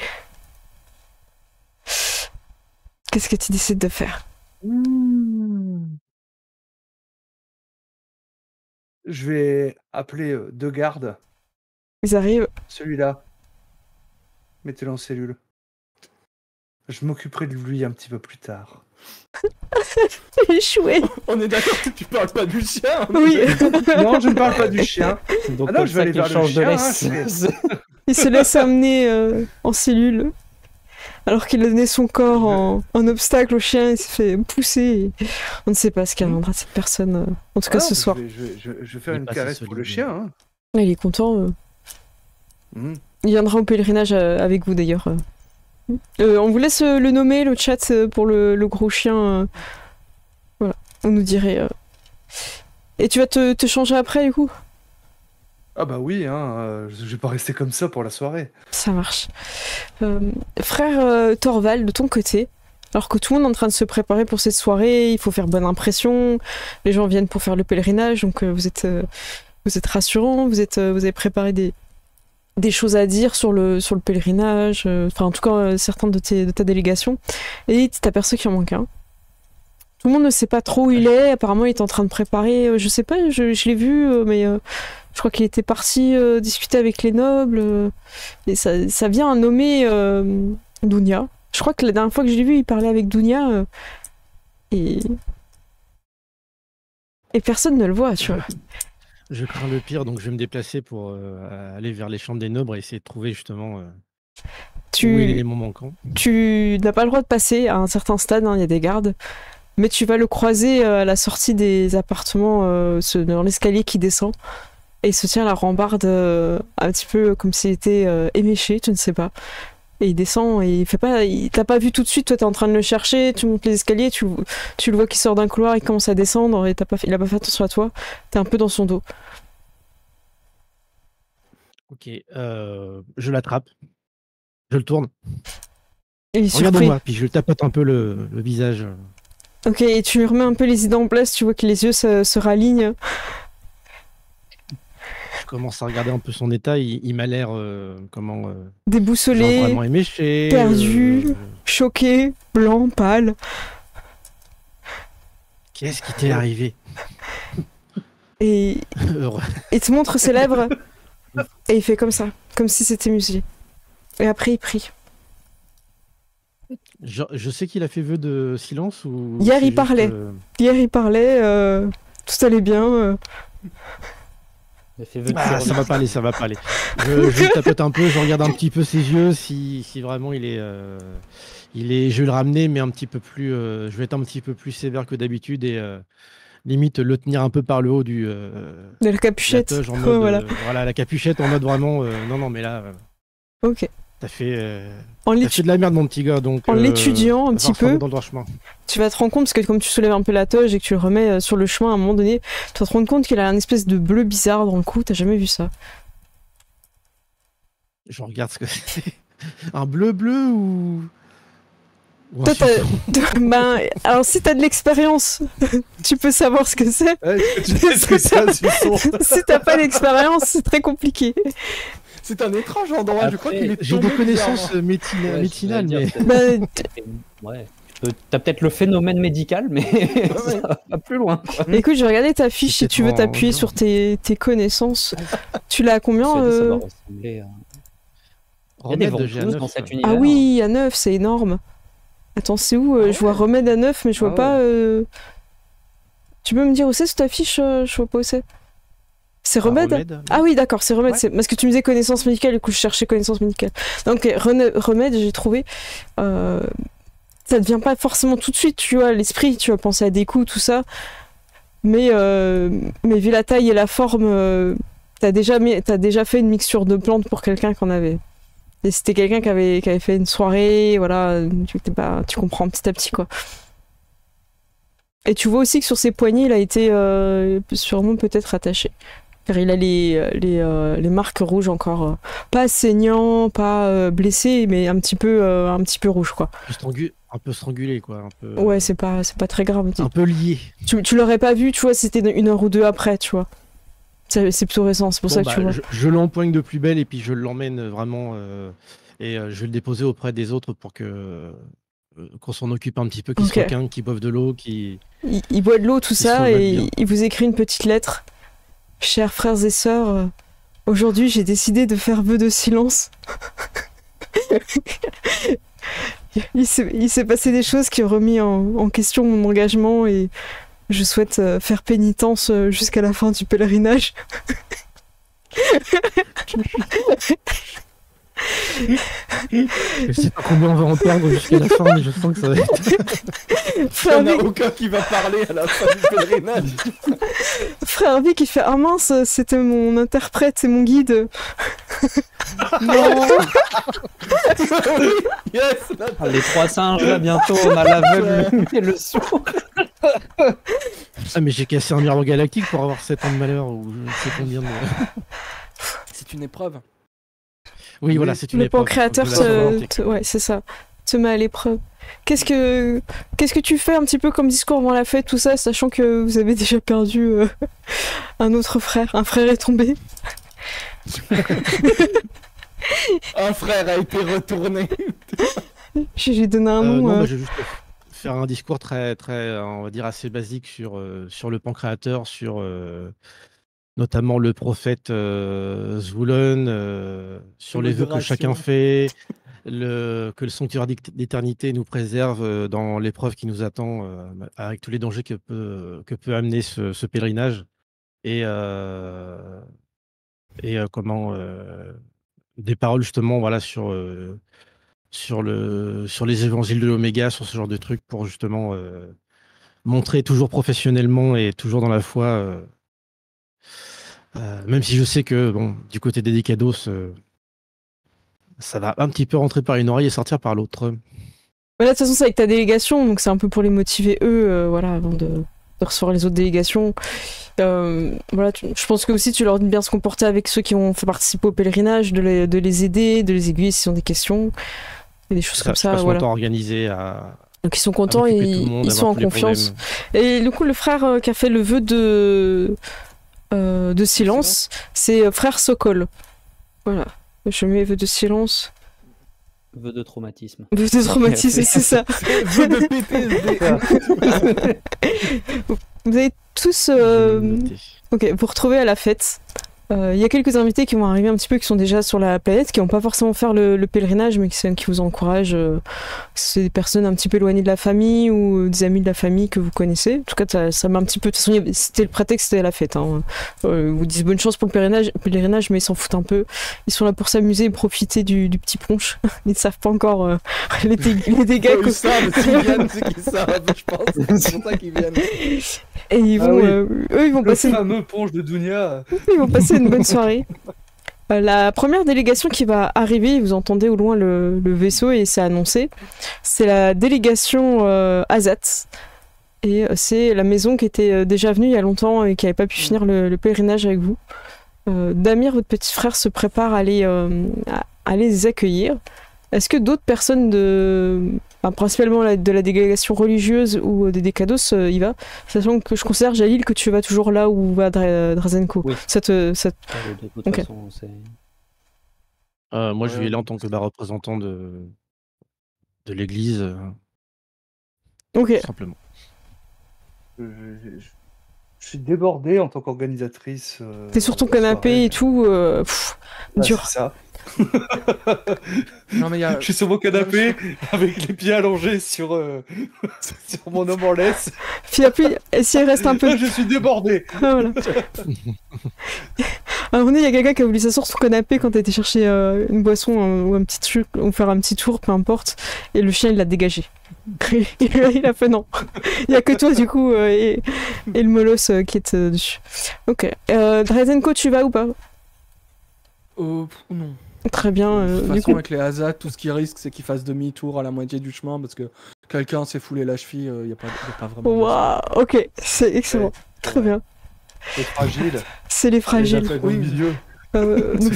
Qu'est-ce que tu décides de faire? Je vais appeler 2 gardes. Ils arrivent. Celui-là, mettez-le en cellule. Je m'occuperai de lui un petit peu plus tard. Échoué. On est d'accord que tu parles pas du chien. Oui. Non, je ne parle pas du chien. Donc Ah non, comme je vais ça aller qu'il vers le change de chien, laisse. Il se laisse amener en cellule. Alors qu'il a donné son corps en obstacle au chien, il s'est fait pousser. Et on ne sait pas ce qu'il reviendra de cette personne, en tout cas Ah, ce bah, soir. Je vais faire Il est une pas caresse si pour le solide. chien. Hein. Il est content. Mhm. Il viendra au pèlerinage avec vous d'ailleurs. On vous laisse le nommer, le chat, pour le gros chien. Voilà, on nous dirait. Et tu vas te changer après du coup? Ah bah oui, hein, je vais pas rester comme ça pour la soirée. Ça marche. Frère Thorvald, de ton côté, alors que tout le monde est en train de se préparer pour cette soirée, il faut faire bonne impression, les gens viennent pour faire le pèlerinage, donc vous êtes vous êtes rassurant, vous avez préparé des choses à dire sur le pèlerinage, enfin en tout cas certains de ta délégation, et tu t'aperçois qu'il en manque un. Tout le monde ne sait pas trop où il est, apparemment il est en train de préparer, je sais pas, je l'ai vu, mais je crois qu'il était parti discuter avec les nobles, et ça vient à nommer Dounia. Je crois que la dernière fois que je l'ai vu, il parlait avec Dounia, et personne ne le voit, tu vois. Je crains le pire, donc je vais me déplacer pour aller vers les chambres des nobles et essayer de trouver justement où est l'élément manquant. Tu n'as pas le droit de passer à un certain stade, hein, il y a des gardes, mais tu vas le croiser à la sortie des appartements, dans l'escalier qui descend, et il se tient à la rambarde un petit peu comme s'il était éméché, tu ne sais pas. Et il descend et il t'a pas vu tout de suite, toi t'es en train de le chercher, tu montes les escaliers, tu le vois qui sort d'un couloir, il commence à descendre et il a pas fait attention à toi, t'es un peu dans son dos. Ok, je l'attrape, je le tourne. Il est surpris. Regarde-moi, puis je tapote un peu le visage. Ok, et tu lui remets un peu les idées en place, tu vois que les yeux se ralignent. Je commence à regarder un peu son état, il m'a l'air déboussolé, genre vraiment éméché, perdu, choqué, blanc, pâle. Qu'est-ce qui t'est arrivé? Et il te montre ses lèvres et il fait comme ça, comme si c'était muselé. Et après il prie. Je sais qu'il a fait vœu de silence ou... Hier il parlait. Hier il parlait, tout allait bien. Ça va pas aller, ça va pas aller. Je tapote un peu, je regarde un petit peu ses yeux, si vraiment il est, je vais le ramener, mais un petit peu plus, je vais être un petit peu plus sévère que d'habitude et limite le tenir un peu par le haut de la capuchette. En mode, voilà, la capuchette en mode vraiment, non, mais là. Ok. T'as fait de la merde, mon petit gars, donc. En l'étudiant un petit peu, dans le droit chemin. Tu vas te rendre compte, parce que comme tu soulèves un peu la toge et que tu le remets sur le chemin à un moment donné, tu vas te rendre compte qu'il a un espèce de bleu bizarre dans le cou, t'as jamais vu ça. Je regarde ce que c'est. Un bleu ou toi, alors si t'as de l'expérience, tu peux savoir ce que c'est. Si t'as pas d'expérience, c'est très compliqué. C'est un étrange endroit, je crois qu'il est j'ai des connaissances médicinales, mais... T'as peut-être le phénomène médical, mais ça va plus loin. Écoute, je vais regarder ta fiche si tu veux t'appuyer sur tes connaissances. Tu l'as à combien Ça doit ressembler à... Il y a des ventouses dans cet univers. Ah oui, à 9, c'est énorme. Attends, c'est où je vois remède à 9, mais je vois pas... Tu peux me dire où c'est sur ta fiche? Je vois pas où c'est. C'est remède? Ah oui, d'accord, c'est remède. Parce que tu me disais connaissance médicale, du coup je cherchais connaissance médicale. Donc remède, j'ai trouvé. Ça ne vient pas forcément tout de suite, tu vois, l'esprit, tu vas penser à des coups, tout ça. Mais vu la taille et la forme, t'as déjà fait une mixture de plantes pour quelqu'un qui en avait. Et c'était quelqu'un qui avait fait une soirée, voilà, tu comprends petit à petit, quoi. Et tu vois aussi que sur ses poignets, il a été sûrement peut-être attaché. Car il a les marques rouges encore, pas saignant, pas blessé, mais un petit peu rouge, quoi. Un peu strangulé, quoi. Un peu, ouais, c'est pas très grave. Un peu lié. Tu l'aurais pas vu, tu vois, c'était une heure ou deux après, tu vois. C'est plutôt récent, c'est pour ça que tu vois. Je l'empoigne de plus belle et puis je l'emmène vraiment et je vais le déposer auprès des autres pour qu'on s'en occupe un petit peu, qu'il soit calme, qu'il boive de l'eau, Il boit de l'eau, tout ça, et il vous écrit une petite lettre. Chers frères et sœurs, aujourd'hui j'ai décidé de faire vœu de silence. Il s'est passé des choses qui ont remis en question mon engagement et je souhaite faire pénitence jusqu'à la fin du pèlerinage. Je sais pas combien on va en perdre jusqu'à la fin, mais je sens que ça va être... Il n'y en a aucun qui va parler à la fin du pèlerinage. Frère Vic, il fait « Ah mince, c'était mon interprète, c'est mon guide. » Non. Yes, les trois singes, là, bientôt, on a l'aveugle et le sourd. Ah, mais j'ai cassé un miroir galactique pour avoir 7 ans de malheur, ou je sais combien de... C'est une épreuve. Oui, voilà, c'est une épreuve. Le pancréateur, ouais, c'est ça. te met à l'épreuve. Qu'est-ce que tu fais un petit peu comme discours avant la fête, tout ça, sachant que vous avez déjà perdu un autre frère. Un frère est tombé. Un frère a été retourné. J'ai donné un nom. Non, bah, je vais juste faire un discours très, très, on va dire assez basique sur le pancréateur, sur notamment le prophète Zvoulen, sur les vœux que chacun fait, que le sanctuaire d'éternité nous préserve dans l'épreuve qui nous attend, avec tous les dangers que peut amener ce pèlerinage. Et comment des paroles justement voilà sur les évangiles de l'Oméga, sur ce genre de trucs pour justement montrer toujours professionnellement et toujours dans la foi, même si je sais que bon, du côté des Décados, ça va un petit peu rentrer par une oreille et sortir par l'autre. Voilà, de toute façon, c'est avec ta délégation, donc c'est un peu pour les motiver eux, voilà, avant de recevoir les autres délégations. Voilà, je pense que aussi tu leur dis de bien se comporter avec ceux qui ont fait participer au pèlerinage, de les aider, de les aiguiller s'ils ont des questions, et des choses comme ça. Voilà. Voilà. Organisé à. Donc ils sont contents et ils sont en confiance. Et du coup, le frère qui a fait le vœu de silence, c'est frère Sokol. Voilà. Je mets vœu de silence. Vœu de traumatisme. Vœu de traumatisme, c'est ça. Vœu de PTSD. Vous avez tous. Ok, vous retrouvez à la fête. Il y a quelques invités qui vont arriver un petit peu, qui sont déjà sur la planète, qui n'ont pas forcément faire le pèlerinage, mais qui vous encouragent. C'est des personnes un petit peu éloignées de la famille ou des amis de la famille que vous connaissez. En tout cas, ça m'a un petit peu. De toute façon, c'était le prétexte, c'était la fête. Hein. Vous disent bonne chance pour le pèlerinage, mais ils s'en foutent un peu. Ils sont là pour s'amuser et profiter du petit punch. Ils ne savent pas encore les dégâts. Ils savent, s'ils viennent, c'est qu'ils savent, je pense. C'est pour ça qu'ils viennent. Et ils vont, eux, ils vont passer. Le fameux punch de Dunia. Ils vont passer une bonne soirée. La première délégation qui va arriver, vous entendez au loin le vaisseau et c'est annoncé, c'est la délégation Azat. Et c'est la maison qui était déjà venue il y a longtemps et qui n'avait pas pu finir le pèlerinage avec vous. Damir, votre petit frère, se prépare à aller les accueillir. Est-ce que d'autres personnes principalement de la délégation religieuse ou des Décados y va, sachant que je considère, Jalil, que tu vas toujours là où va Drazenko. Oui. De toute façon, c'est... Moi, je vais là en tant que représentant de l'église. Ok. Tout simplement. Je suis débordé en tant qu'organisatrice. T'es sur ton canapé et tout. Dur. C'est ça. Non, mais Je suis sur mon canapé avec les pieds allongés sur mon homme en laisse. Puis après, si elle reste un peu. Je suis débordé. Ah, voilà. À un moment donné, il y a quelqu'un qui a voulu s'asseoir sur son canapé quand t'as été chercher une boisson ou un petit truc, ou faire un petit tour, peu importe. Et le chien, il l'a dégagé. Il a fait non. Il y a que toi, du coup, et le molosse qui est dessus. Ok. Drazenko, tu vas ou pas? Non. Très bien. De toute Du façon, coup... avec les Hazat, tout ce qui risque, c'est qu'ils fassent demi-tour à la moitié du chemin parce que quelqu'un s'est foulé la cheville, il n'y a pas vraiment. Waouh, ok, c'est excellent. Ouais. Très bien. C'est fragile. C'est les fragiles. Oui, milieu. Donc,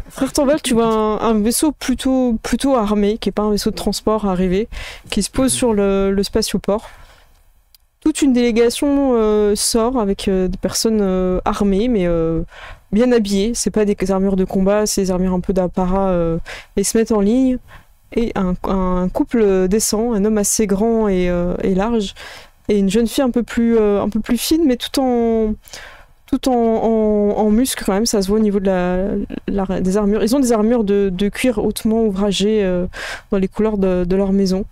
frère Torvald, tu vois un vaisseau plutôt armé, qui n'est pas un vaisseau de transport arrivé, qui se pose sur le spatioport. Toute une délégation sort avec des personnes armées, mais bien habillées. C'est pas des armures de combat, c'est des armures un peu d'apparat. Ils se mettent en ligne et un couple descend, un homme assez grand et large, et une jeune fille un peu plus fine, mais tout en muscle quand même. Ça se voit au niveau de des armures. Ils ont des armures de cuir hautement ouvragées dans les couleurs de leur maison.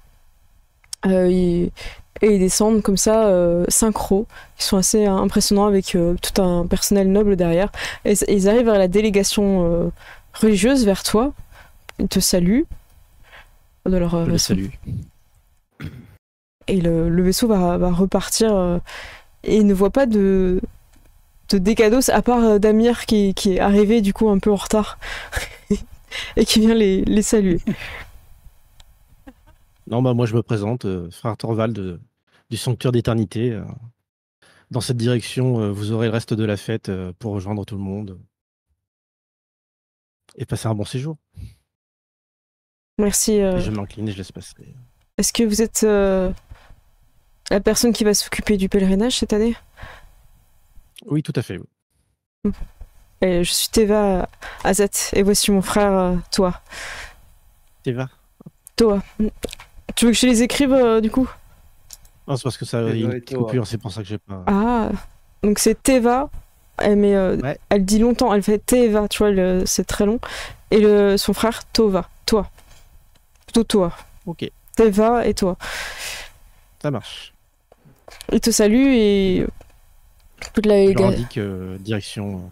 Et ils descendent comme ça, synchro. Ils sont assez impressionnants avec tout un personnel noble derrière. Et ils arrivent vers la délégation religieuse, vers toi. Ils te saluent. De leur Je les vaisseau. salue. Et le vaisseau va repartir. Et il ne voit pas de Décados, à part Damir qui est arrivé du coup un peu en retard. Et qui vient les saluer. Non, bah moi je me présente, frère Torvald du Sanctuaire d'éternité. Dans cette direction, vous aurez le reste de la fête pour rejoindre tout le monde et passer un bon séjour. Merci. Et je m'incline et je laisse passer. Est-ce que vous êtes la personne qui va s'occuper du pèlerinage cette année? Oui, tout à fait. Oui. Je suis Teva Azat et voici mon frère Toa. Teva. Toa. Tu veux que je les écrive du coup? Non, c'est parce que ça il y a une ouais, petite Toa. coupure, c'est pour ça que j'ai pas. Ah, donc c'est Teva, mais Ouais. elle dit longtemps, elle fait Teva, tu vois, c'est très long. Et son frère Tova, Toa. Plutôt Toa. Ok, Teva et Toa. ça marche. Il te salue et Je leur indique direction.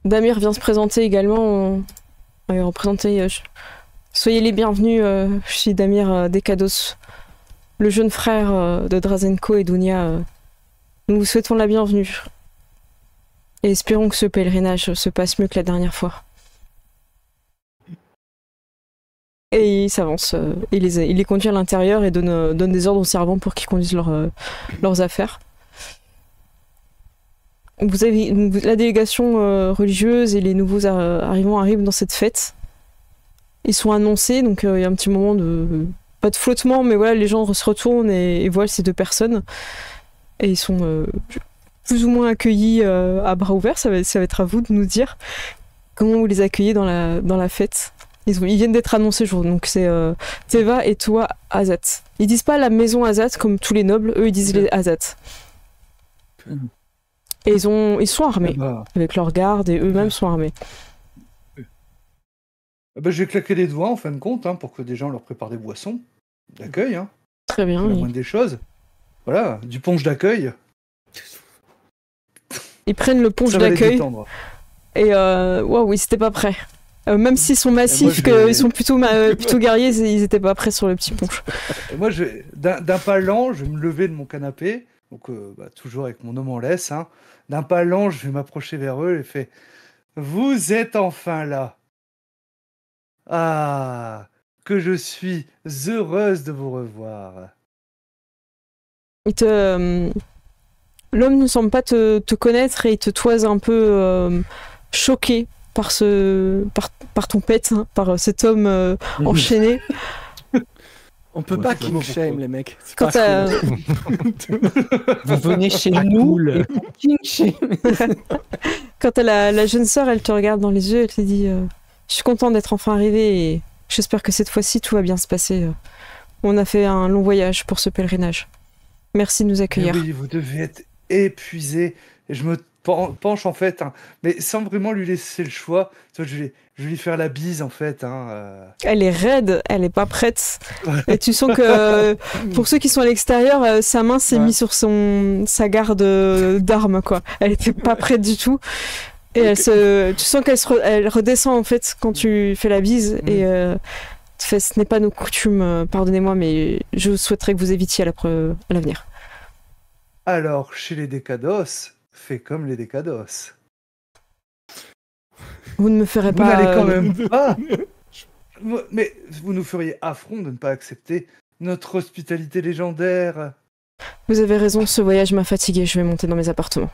Damir vient se présenter également. Représenter. Soyez les bienvenus. Je suis Damir Dekados, le jeune frère de Drazenko et Dunia. Nous vous souhaitons la bienvenue. Et espérons que ce pèlerinage se passe mieux que la dernière fois. Et il s'avance. Il les conduit à l'intérieur et donne des ordres aux servants pour qu'ils conduisent leurs affaires. Vous avez la délégation religieuse et les nouveaux arrivants arrivent dans cette fête. Ils sont annoncés, donc il y a un petit moment de pas de flottement, mais voilà, les gens se retournent et voient ces deux personnes et ils sont plus ou moins accueillis à bras ouverts. Ça va être à vous de nous dire comment vous les accueillez dans la fête. Ils viennent d'être annoncés, donc c'est Teva et Toa Azat. Ils disent pas la maison Azat comme tous les nobles, eux ils disent les Azat. Et ils sont armés, avec leurs gardes, et eux-mêmes sont armés. Je vais claquer les doigts en fin de compte, pour que des gens leur préparent des boissons d'accueil. Très bien. C'est la moindre des choses. Voilà, du punch d'accueil. Ils prennent le punch Ça va les d'accueil. détendre. Et waouh, ils étaient pas prêts. Même s'ils sont massifs, qu'ils sont plutôt guerriers, ils étaient pas prêts sur le petit punch. Et moi, d'un pas lent, je vais me lever de mon canapé, donc toujours avec mon homme en laisse. D'un pas lent, je vais m'approcher vers eux et faire « Vous êtes enfin là. Ah, que je suis heureuse de vous revoir. » L'homme ne semble pas te connaître et il te toise un peu choqué par ton pet, par cet homme enchaîné. On peut pas king shame les mecs. C'est Quand pas cool. Vous venez chez nous et vous king shame. Quand la jeune sœur, elle te regarde dans les yeux, elle te dit je suis contente d'être enfin arrivée et j'espère que cette fois-ci tout va bien se passer. On a fait un long voyage pour ce pèlerinage. Merci de nous accueillir. Oui, vous devez être épuisé. Et je me penche en fait, mais sans vraiment lui laisser le choix. Tu vois, je vais lui faire la bise en fait. Elle est raide, elle est pas prête. Et tu sens que pour ceux qui sont à l'extérieur, sa main s'est mise sur sa garde d'armes, quoi. Elle était pas prête du tout. Et tu sens qu'elle redescend en fait quand tu fais la bise. Et tu fais, ce n'est pas nos coutumes, pardonnez-moi, mais je souhaiterais que vous évitiez à l'avenir. Alors, chez les Décados, fais comme les Décados. Vous ne me ferez Vous pas. n'allez quand même pas. Mais vous nous feriez affront de ne pas accepter notre hospitalité légendaire. Vous avez raison, ce voyage m'a fatigué, je vais monter dans mes appartements.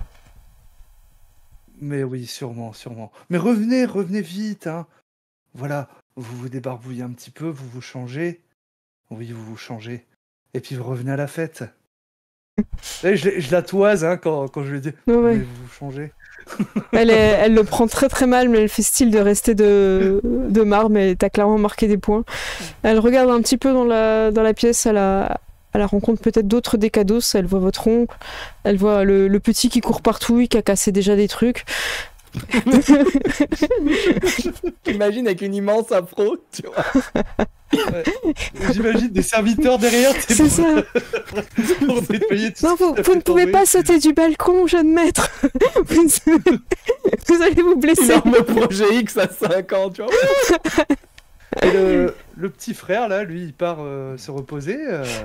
Mais oui, sûrement. Mais revenez vite. Voilà, vous vous débarbouillez un petit peu, vous vous changez. Oui, vous vous changez. Et puis vous revenez à la fête. Là, je la toise quand je lui dis Ouais. vous vous changez. Elle le prend très très mal, mais elle fait style de rester de marre, mais t'as clairement marqué des points. Elle regarde un petit peu dans la pièce, à la rencontre peut-être d'autres Décados, elle voit votre oncle, elle voit le petit qui court partout, qui a cassé déjà des trucs. T'imagines avec une immense afro, tu vois. Ouais. J'imagine des serviteurs derrière. C'est ça. Pour nettoyer tout Non, ce vous qui t'a ne pouvez fait pas sauter du balcon, jeune maître. Vous allez vous blesser. Énorme projet X à 5 ans, tu vois. Et le petit frère, là, lui, il part se reposer.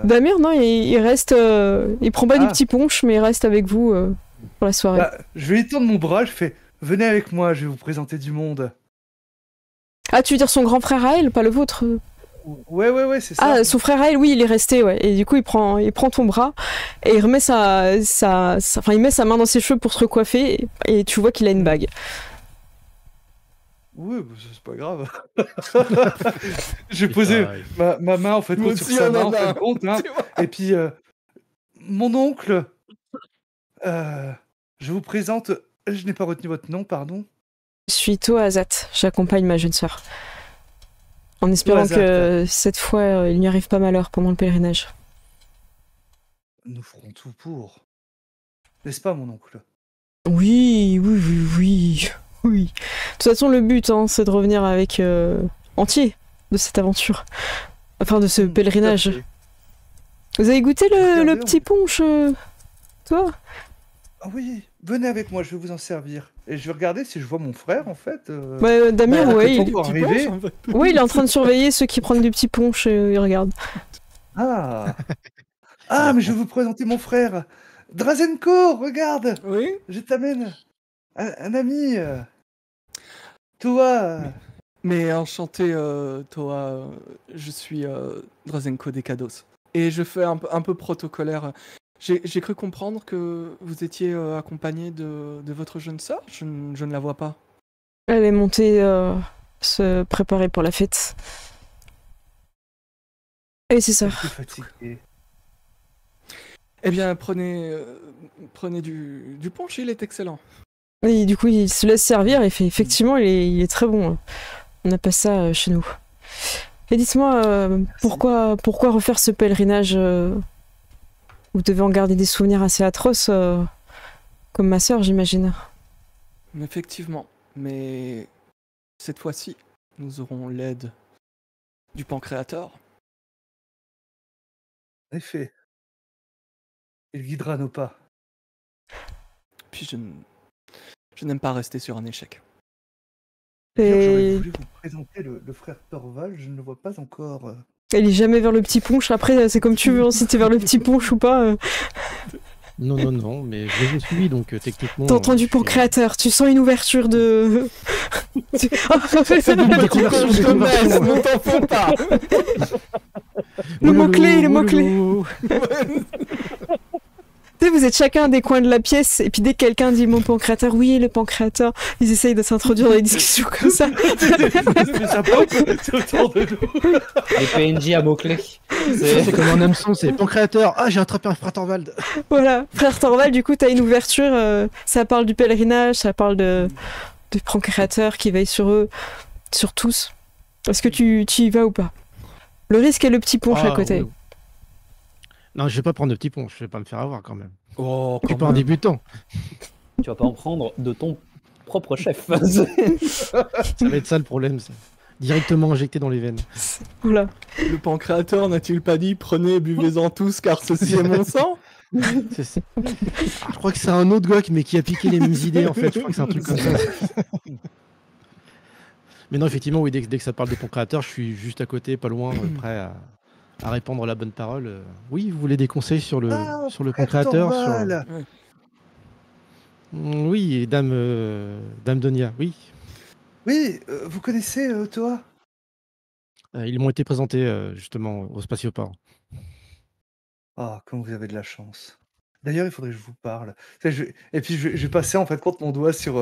Damir, non, il reste. Il prend pas du petit punch, mais il reste avec vous pour la soirée. Je vais lui tendre mon bras, je fais venez avec moi, je vais vous présenter du monde. Ah, tu veux dire son grand frère à elle, pas le vôtre? Ouais, c'est ça. Ah, son frère à elle, oui, il est resté, ouais. Et du coup, il prend ton bras et il remet il met sa main dans ses cheveux pour se recoiffer et tu vois qu'il a une bague. Oui, bah, c'est pas grave. J'ai C'est posé pas- ma main en fait Moi sur aussi, sa on main en en a fin un. de compte, hein. Tu vois. Et puis mon oncle, je vous présente. Je n'ai pas retenu votre nom, pardon. Je suis Toazat, j'accompagne ma jeune sœur. En espérant Toazat. que cette fois, il n'y arrive pas malheur pendant le pèlerinage. Nous ferons tout pour. N'est-ce pas, mon oncle? Oui, oui, oui, oui, oui. De toute façon, le but, hein, c'est de revenir avec entier de cette aventure. Enfin, de ce pèlerinage. Tout à fait. Vous avez goûté le Regardez, petit punch, toi? Ah oui, venez avec moi, je vais vous en servir. Et je vais regarder si je vois mon frère, en fait. Ouais, Damien, Bah, ouais, attends, il... pour Tu arriver. penses, en fait. ouais, il est en train de surveiller ceux qui prennent du petit punch et il regarde. Ah, ah, mais je vais vous présenter mon frère. Drazenko, regarde, Oui. je t'amène un ami. Toi. Mais enchanté, Toa, je suis Drazenko Dekados. Et je fais un peu protocolaire. J'ai cru comprendre que vous étiez accompagné de votre jeune sœur. Je ne la vois pas. Elle est montée se préparer pour la fête. Et c'est ça. Je suis fatigué. Eh bien, prenez du punch, il est excellent. Et du coup, il se laisse servir et fait effectivement, il est très bon. On n'a pas ça chez nous. Et dites-moi, pourquoi refaire ce pèlerinage vous devez en garder des souvenirs assez atroces, comme ma sœur, j'imagine. Effectivement. Mais cette fois-ci, nous aurons l'aide du pancréateur. En effet. Il guidera nos pas. Puis je n'aime pas rester sur un échec. D'ailleurs, j'aurais Et voulu vous présenter le frère Torval, je ne le vois pas encore. elle est jamais vers le petit punch. Après, c'est comme tu veux, hein, si t'es vers le petit punch ou pas. Non, non, non, mais je les ai suivis, donc techniquement. T'as entendu je suis- pancréateur, tu sens une ouverture de... Des conversions, des conversions. Ne t'en fais pas. Le Ouloulou, mot-clé, le mot-clé. ouloulou. Tu sais, vous êtes chacun à des coins de la pièce, et puis dès que quelqu'un dit mon pancréateur, oui, le pancréateur, ils essayent de s'introduire dans les discussions comme ça. Mais ça pop autour de nous. Les PNJ à mots-clés. Ça, c'est comme un hameçon, c'est pancréateur. Ah, j'ai attrapé un frère Torvald. Voilà, frère Torvald, du coup, t'as une ouverture, ça parle du pèlerinage, ça parle de pancréateur qui veille sur eux, sur tous. Est-ce que tu y vas ou pas? Le risque est le petit punch à côté. oui. Non, je vais pas prendre de petit pont, je vais pas me faire avoir quand même. Oh, Je suis quand pas un même. débutant. Tu vas pas en prendre de ton propre chef. Ça va être ça le problème, ça. Directement injecté dans les veines. Voilà. Le pancréateur n'a-t-il pas dit prenez, buvez-en tous car ceci est mon sang? C'est ça. Je crois que c'est un autre gars mais qui a piqué les mêmes idées en fait. Je crois que c'est un truc comme ça. Mais non, effectivement, oui, dès que ça parle de pancréateur, je suis juste à côté, pas loin, prêt à répandre la bonne parole. Oui, vous voulez des conseils sur le Frère pancréateur Torval. Oui, et Dame Donia, oui. Oui, vous connaissez toi? Ils m'ont été présentés justement au Spatioport. Ah, comme vous avez de la chance. D'ailleurs, il faudrait que je vous parle. Et puis, je vais passer en fait compte mon doigt sur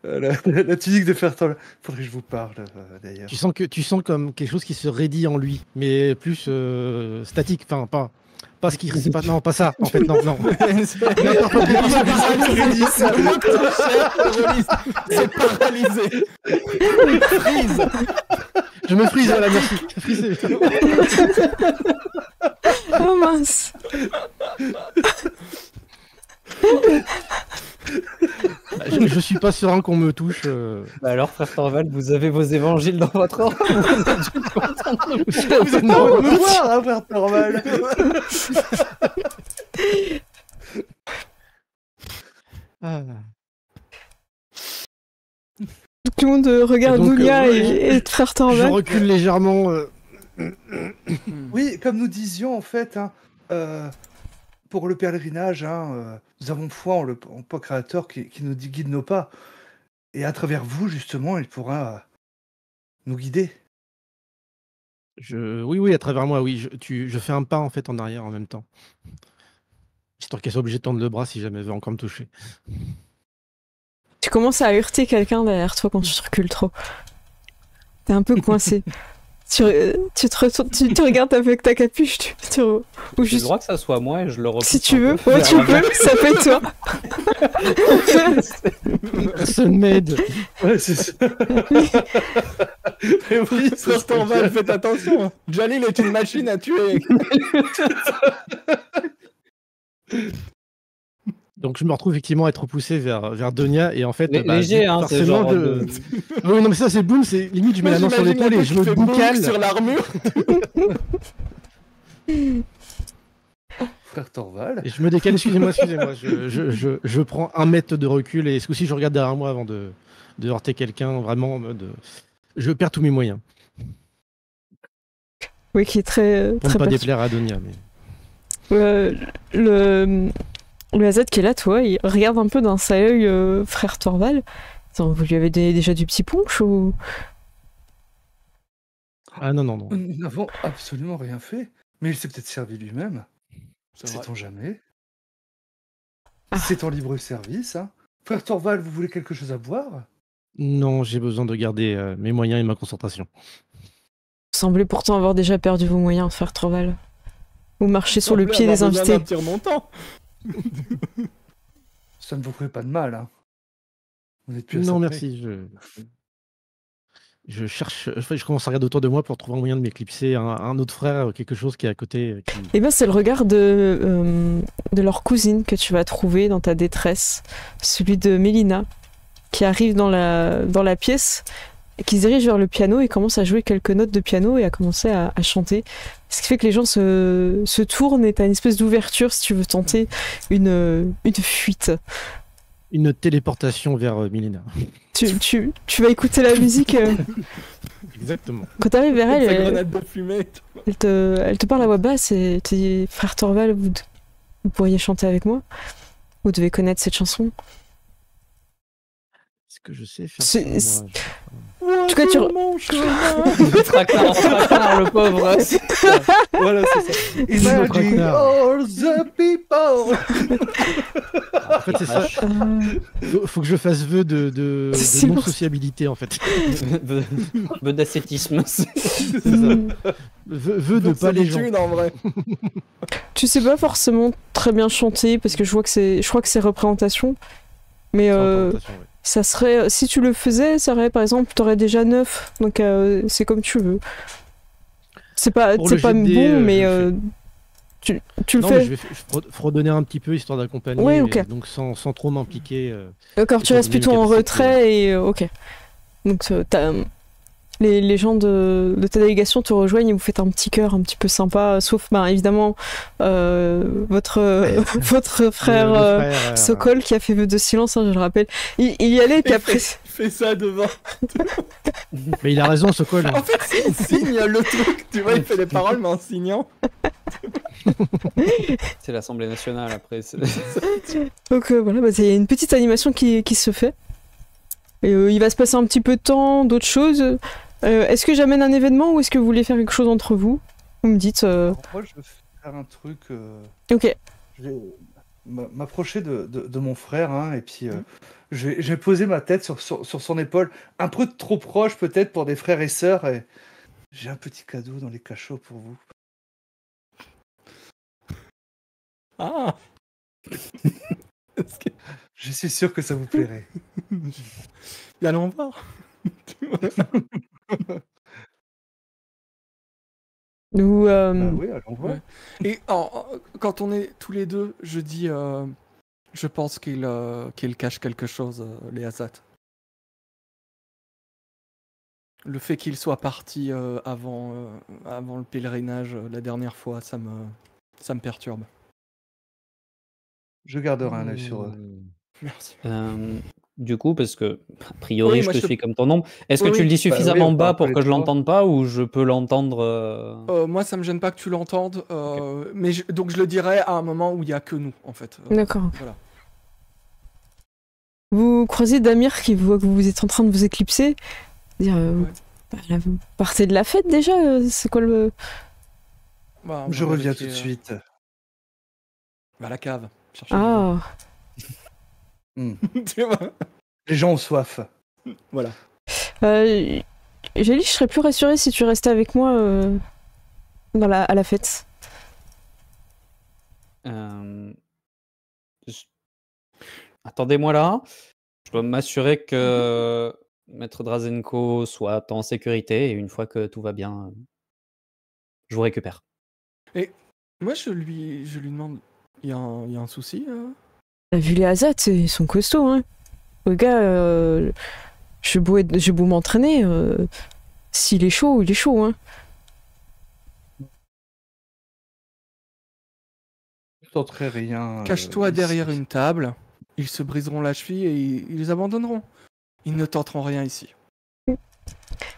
la tunique de Frère Torval. Il faudrait que je vous parle, d'ailleurs. Tu sens comme quelque chose qui se raidit en lui, mais plus statique, enfin pas ce qui c'est pas non pas ça en fait non non. C'est paralysé. Freeze. Je me frise, voilà, merci. Oh mince. Je suis pas serein qu'on me touche. Bah alors, frère Torvald, vous avez vos évangiles dans votre ordre. Vous êtes pas en train de me voir, hein, Frère Torval. Ah. Tout le monde regarde Et donc, Dounia ouais. et frère Je Torvald. recule légèrement. Oui, comme nous disions en fait, hein, pour le pèlerinage, hein, nous avons foi en pancréateur qui nous guide nos pas. Et à travers vous, justement, il pourra nous guider. Oui, à travers moi, oui. Je fais un pas en fait en arrière en même temps. Histoire qu'elle soit obligée de tendre le bras si jamais elle veut encore me toucher. Tu commences à heurter quelqu'un derrière toi quand tu te recules trop. T'es un peu coincé. Tu te retournes, tu regardes avec ta capuche, ou J'ai le juste droit que ça soit moi et je le repousse si tu un veux, peu ouais, vers tu l'avant. peux, ça peut être toi. Personne m'aide. Ouais, c'est ça. Mais oui, ça Frère serait Torval, bien. faites attention. Jalil est une machine à tuer. Donc je me retrouve effectivement à être repoussé vers Donia et en fait, Léger, hein, c'est forcément genre de... Oui, non mais ça c'est boum, c'est limite je mets la main sur j'imagine l'épaule et la je tête qui me fait boum boucale. sur l'armure. Frère Torval. Et je me décale, excusez-moi. Je prends 1 mètre de recul et ce coup-ci, je regarde derrière moi avant de heurter quelqu'un, vraiment en mode. Je perds tous mes moyens. Oui, qui est très Pour ne très pas perturbant. déplaire à Donia. Mais... Le AZ qui est là, toi, il regarde un peu d'un sale œil frère Torval. Attends, vous lui avez donné déjà du petit punch ou... Ah non. Nous n'avons absolument rien fait. Mais il s'est peut-être servi lui-même. C'est vrai. Sait-on jamais? Ah. C'est en libre service, hein. Frère Torval, vous voulez quelque chose à boire? Non, j'ai besoin de garder mes moyens et ma concentration. Vous semblez pourtant avoir déjà perdu vos moyens, frère Torval. Vous marchez sur le pied des invités. Petit remontant. Ça ne vous ferait pas de mal, hein. Vous n'êtes plus à Non, ça près. merci. Je cherche. Enfin, je commence à regarder autour de moi pour trouver un moyen de m'éclipser. Un autre frère, quelque chose qui est à côté. Eh bien, c'est le regard de leur cousine que tu vas trouver dans ta détresse. Celui de Mélina, qui arrive dans la pièce, et qui se dirige vers le piano et commence à jouer quelques notes de piano et à commencer à chanter. Ce qui fait que les gens se tournent et t'as une espèce d'ouverture si tu veux tenter une fuite. Une téléportation vers Milena. Tu vas écouter la musique. Exactement. Quand t'arrives vers Sa elle, grenade de fumée. elle te parle à voix basse et te dit frère Torval, vous pourriez chanter avec moi. Vous devez connaître cette chanson. Est-ce que je sais faire C'est- ça, moi En tout cas, tu Traquenard, le pauvre. Voilà, c'est ça. Imagine Imagine all the people. En fait, c'est ça. Faut que je fasse vœu de C'est non-sociabilité, en fait. Peu d'ascétisme. C'est ça. Vœu de pas les gens. Solitude, en vrai. Tu sais pas forcément très bien chanter parce que je crois que c'est représentation. Mais Sans représentation, ouais. ça serait, si tu le faisais, ça aurait par exemple, t'aurais déjà 9. Donc c'est comme tu veux. C'est pas Pour le bon, jet de dés, mais je le tu le Non, fais. mais je vais fredonner un petit peu histoire d'accompagner, Ouais, ok. mais donc sans trop m'impliquer. D'accord, tu étant restes donné plutôt les en capacités. retrait et ok. Donc les gens de ta délégation te rejoignent et vous faites un petit cœur un petit peu sympa, sauf évidemment votre frère, Le frère, Sokol qui a fait vœu de silence, hein, je le rappelle. Il y allait et puis Et après. Fais ça devant. Mais il a raison, ce col. En fait, il signe le truc. Tu vois, il fait les paroles, mais en signant. C'est l'Assemblée nationale après. Donc voilà, il y a une petite animation qui se fait. Et, il va se passer un petit peu de temps, d'autres choses. Est-ce que j'amène un événement ou est-ce que vous voulez faire quelque chose entre vous? Vous me dites. Alors, moi, je veux faire un truc. Ok. Je vais m'approcher de mon frère, hein, et puis je vais poser ma tête sur son épaule, un peu trop proche peut-être pour des frères et sœurs. Et j'ai un petit cadeau dans les cachots pour vous. Ah. Est-ce que- Je suis sûr que ça vous plairait. Allons voir. Nous, Bah oui, allons voir. Ouais. Et quand on est tous les deux, je dis, je pense qu'il cache quelque chose, les Azat. Le fait qu'il soit parti avant le pèlerinage la dernière fois, ça me perturbe. Je garderai un œil sur eux. Merci. Du coup, parce que, a priori, Oui, je moi, te je te- suis comme ton ombre, est-ce Oui, que tu oui. le dis Bah oui, suffisamment on bas parle pour tous que les je trois. l'entende pas ou je peux l'entendre Moi, ça me gêne pas que tu l'entendes, mais donc je le dirai à un moment où il y a que nous, en fait. D'accord. Voilà. Vous croisez Damir qui voit que vous êtes en train de vous éclipser. Dire, là, vous partez de la fête déjà. C'est quoi le. Bah, on Je va reviens vérifier, tout de suite. À la cave. Chercher du vin. Ah. Hmm. Tu vois. Les gens ont soif. Voilà. J'ai dit, je serais plus rassurée si tu restais avec moi à la fête. Attendez-moi là. Je dois m'assurer que Maître Drazenko soit en sécurité et une fois que tout va bien, je vous récupère. Moi, je lui demande, il y a un souci T'as vu les Azats, ils sont costauds, hein. Le gars, j'ai beau m'entraîner, s'il est chaud, il est chaud, hein. Je tenterai rien. Cache-toi derrière une table, ils se briseront la cheville et ils les abandonneront. Ils ne tenteront rien ici.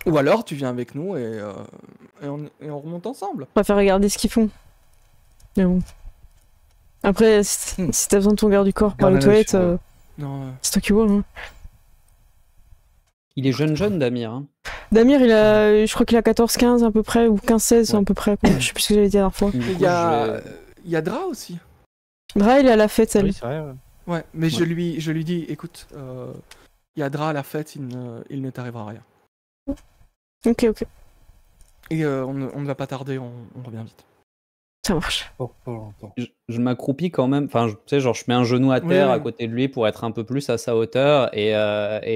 Ou alors, tu viens avec nous et on remonte ensemble. On va faire regarder ce qu'ils font. Mais bon. Après, si t'as besoin de ton garde du corps pour aller aux toilettes, Non, c'est toi qui vois, hein. Il est jeune, Damir. Hein. Damir, je crois qu'il a 14-15 à peu près, ou 15-16 Ouais. à peu près. Je sais plus ce que j'avais dit la dernière fois. Du coup, il y a Dra aussi. Dra, il est à la fête, Ah elle. oui, c'est vrai. Ouais, mais Ouais. je lui dis, écoute, il y a Dra à la fête, il ne t'arrivera rien. Ok, Et on ne va pas tarder, on revient vite. ça marche. Pas longtemps. Je m'accroupis quand même. Enfin, tu sais, genre, je mets un genou à terre à côté de lui pour être un peu plus à sa hauteur et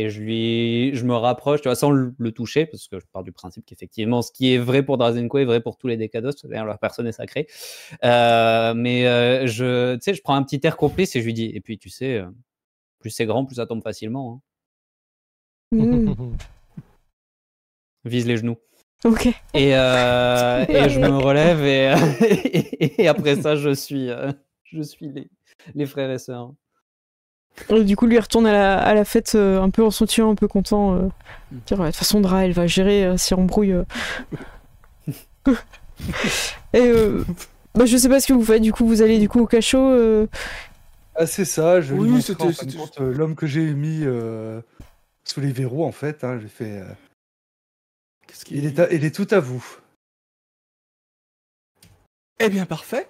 je me rapproche, tu vois, sans le toucher, parce que je pars du principe qu'effectivement, ce qui est vrai pour Drazenko est vrai pour tous les Décados, c'est-à-dire leur personne est sacrée. Mais tu sais, je prends un petit air complice et je lui dis, et puis tu sais, plus c'est grand, plus ça tombe facilement. Hein. Mm. Vise les genoux. Ok. Et je me relève et après ça, je suis les frères et sœurs. Du coup, lui, il retourne à la fête un peu en soutien, un peu content. Dire, de toute façon, Dra, elle va gérer si embrouille. Et je sais pas ce que vous faites, du coup, vous allez au cachot. Ah, c'est ça, je Oui, lui montre, c'était- en fin de c'était compte, l'homme que j'ai mis sous les verrous, en fait. Hein, j'ai fait. Qu'est-ce Il est tout à vous. Eh bien, parfait.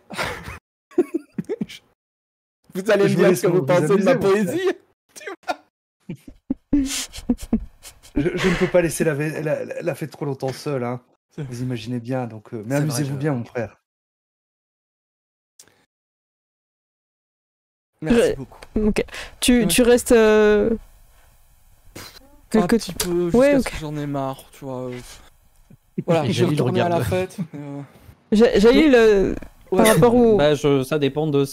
Vous allez Je me vous dire laisse ce que vous vous pensez de ma amuser, mon poésie. Je ne peux pas laisser la fête trop longtemps seule. Hein. Vous imaginez bien, donc. Mais C'est vrai, amusez-vous bien, mon frère. Merci beaucoup. Ok. Tu restes. Un Quelque... petit peu, jusqu'à Ouais, ce ok. que j'en ai marre, tu vois. Voilà, Et j'ai Jalil retourné à la regarde. fête. Jalil, par rapport au. Bah, ça dépend de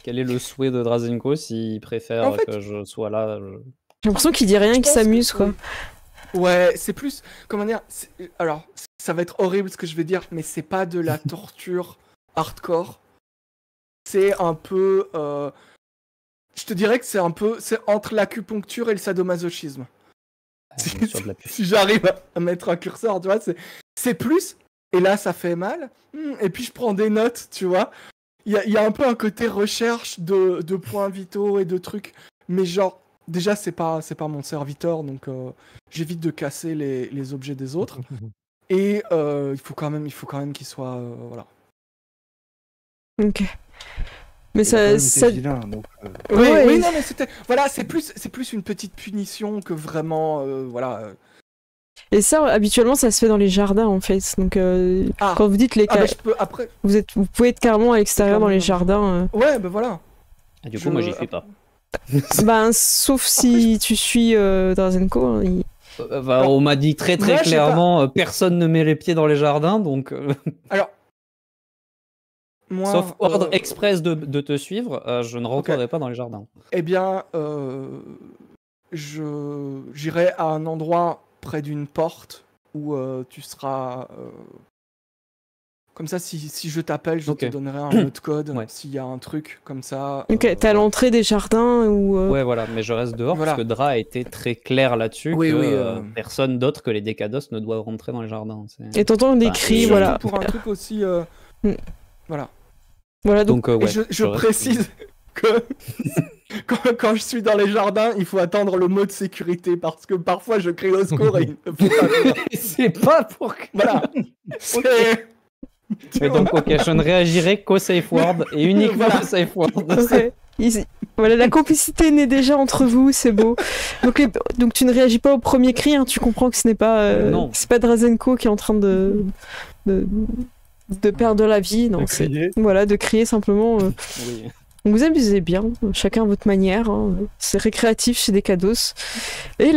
quel est le souhait de Drazenko. S'il préfère En fait- que je sois là. J'ai l'impression qu'il dit rien, Je qu'il pense s'amuse, que- quoi. Ouais, c'est plus. Comment dire alors, ça va être horrible ce que je vais dire, mais c'est pas de la torture hardcore. C'est un peu. Je te dirais que c'est un peu. C'est entre l'acupuncture et le sadomasochisme. Sur de la pub. Si j'arrive à mettre un curseur, tu vois, c'est plus. Et là, ça fait mal. Et puis, je prends des notes, tu vois. Il y a un peu un côté recherche de points vitaux et de trucs. Mais genre, déjà, c'est pas mon serviteur, donc j'évite de casser les objets des autres. Et il faut quand même qu'il soit. Voilà. Ok. Mais Il a quand même ça. été vilain, donc. Ouais, Oui, non, mais c'était. Voilà, c'est plus une petite punition que vraiment. Voilà. Et ça, habituellement, ça se fait dans les jardins, en fait. Donc, Ah. quand vous dites les Ah, cas, bah, je peux. Après. vous pouvez être carrément à l'extérieur dans les jardins. Ouais, bah voilà. Et du coup, moi, j'y suis pas. Ben, sauf si tu suis Drazenko. Hein, On m'a dit très Moi, je sais clairement, personne ne met les pieds dans les jardins, donc. Alors. Moi, Sauf ordre express de te suivre, je ne rentrerai pas dans les jardins. Eh bien, j'irai à un endroit près d'une porte où tu seras. Comme ça, si je t'appelle, je te Ok. donnerai un mot de code. Ouais. S'il y a un truc comme ça. Ok, t'es à l'entrée des jardins ou. Ouais, voilà, mais je reste dehors Voilà. parce que Dra a été très clair là-dessus Oui, que oui, personne d'autre que les Décados ne doit rentrer dans les jardins. Et t'entends des Bah, cris, Et voilà. surtout pour un truc aussi. Mm. Voilà. Voilà, donc. Donc, Et ouais, je reste- précise que quand je suis dans les jardins, il faut attendre le mot de sécurité parce que parfois je crie au secours et il ne faut pas venir. C'est pas pour que. Voilà. C'est- Et donc, ok, je ne réagirai qu'au safe word et uniquement Voilà. au safe word. Ok. Voilà, la complicité naît déjà entre vous, c'est beau. Donc tu ne réagis pas au premier cri, hein, tu comprends que ce n'est pas, Non. c'est pas Drazenko qui est en train de perdre la vie, non, c'est voilà, de crier simplement. Oui. Donc vous amusez bien, chacun à votre manière, hein. C'est récréatif chez Dekados. Et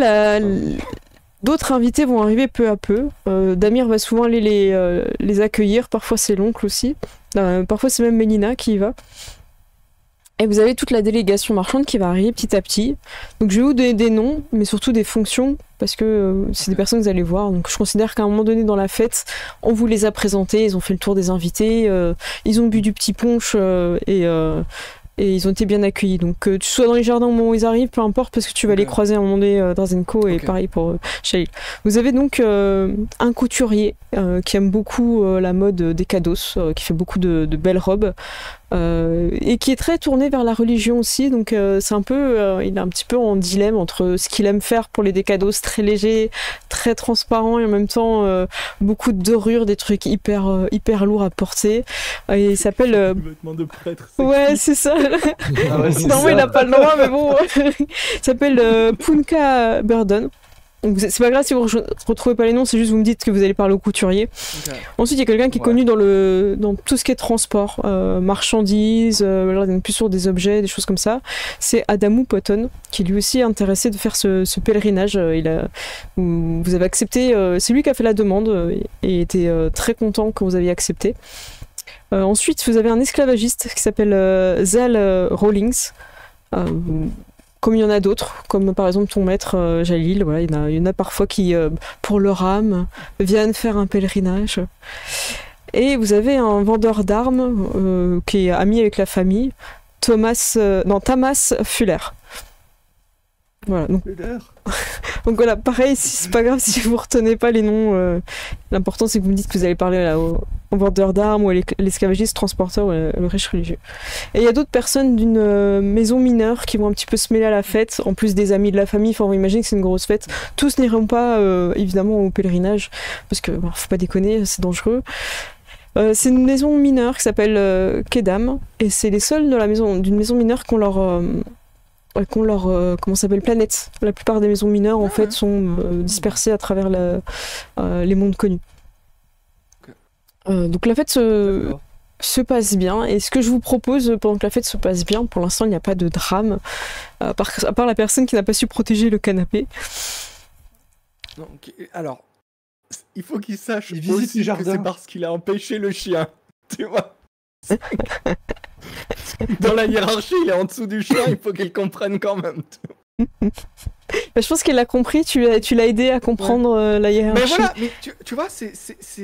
d'autres invités vont arriver peu à peu. Damir va souvent aller les accueillir, parfois c'est l'oncle aussi. Parfois c'est même Mélina qui y va. Et vous avez toute la délégation marchande qui va arriver petit à petit. Donc je vais vous donner des noms, mais surtout des fonctions, parce que c'est des personnes que vous allez voir. Donc je considère qu'à un moment donné dans la fête, on vous les a présentés, ils ont fait le tour des invités, ils ont bu du petit punch et ils ont été bien accueillis. Donc que tu sois dans les jardins au moment où ils arrivent, peu importe, parce que tu vas les croiser à un moment donné Drazenko, et pareil pour Shail. Vous avez donc un couturier qui aime beaucoup la mode des Kados, qui fait beaucoup de belles robes. Et qui est très tourné vers la religion aussi, donc c'est un peu, il est un petit peu en dilemme entre ce qu'il aime faire pour les Dekados, très léger, très transparent, et en même temps beaucoup de dorures, des trucs hyper lourds à porter. Et il s'appelle Vêtements de prêtre. ouais, c'est ça. Ah ouais, c'est Non, ça. il n'a pas le droit, mais bon. Il s'appelle Punka Burden. Donc c'est pas grave si vous retrouvez pas les noms, c'est juste vous me dites que vous allez parler au couturier. Okay. Ensuite, il y a quelqu'un qui est connu dans tout ce qui est transport, marchandises, plus sur des objets, des choses comme ça. C'est Adamou Potton, qui lui aussi est intéressé de faire ce pèlerinage. Vous avez accepté, c'est lui qui a fait la demande et était très content quand vous aviez accepté. Ensuite, vous avez un esclavagiste qui s'appelle Zal Rawlings. Comme il y en a d'autres, comme par exemple ton maître Jalil, voilà, il y en a parfois qui, pour leur âme, viennent faire un pèlerinage. Et vous avez un vendeur d'armes qui est ami avec la famille, Tamas Fuller. Voilà, donc voilà, pareil, c'est pas grave si vous retenez pas les noms. L'important c'est que vous me dites que vous allez parler au vendeur d'armes ou à l'esclavagiste, transporteur ou le riche religieux. Et il y a d'autres personnes d'une maison mineure qui vont un petit peu se mêler à la fête, en plus des amis de la famille. Enfin, on imagine que c'est une grosse fête. Tous n'iront pas évidemment au pèlerinage parce que faut pas déconner, c'est dangereux. C'est une maison mineure qui s'appelle Kedam et c'est les seuls d'une maison mineure qu'on leur comment s'appelle, planète. La plupart des maisons mineures en fait sont dispersées à travers les mondes connus. Donc la fête se passe bien, et ce que je vous propose pendant que la fête se passe bien, pour l'instant il n'y a pas de drame, à part la personne qui n'a pas su protéger le canapé. Non, alors, il faut qu'il sache il visite aussi les que jardins. c'est parce qu'il a empêché le chien, tu vois. Dans la hiérarchie, il est en dessous du chien, il faut qu'il comprenne quand même. Bah, je pense qu'il a compris, tu l'as aidé à comprendre la hiérarchie. Mais voilà, mais tu vois, c'est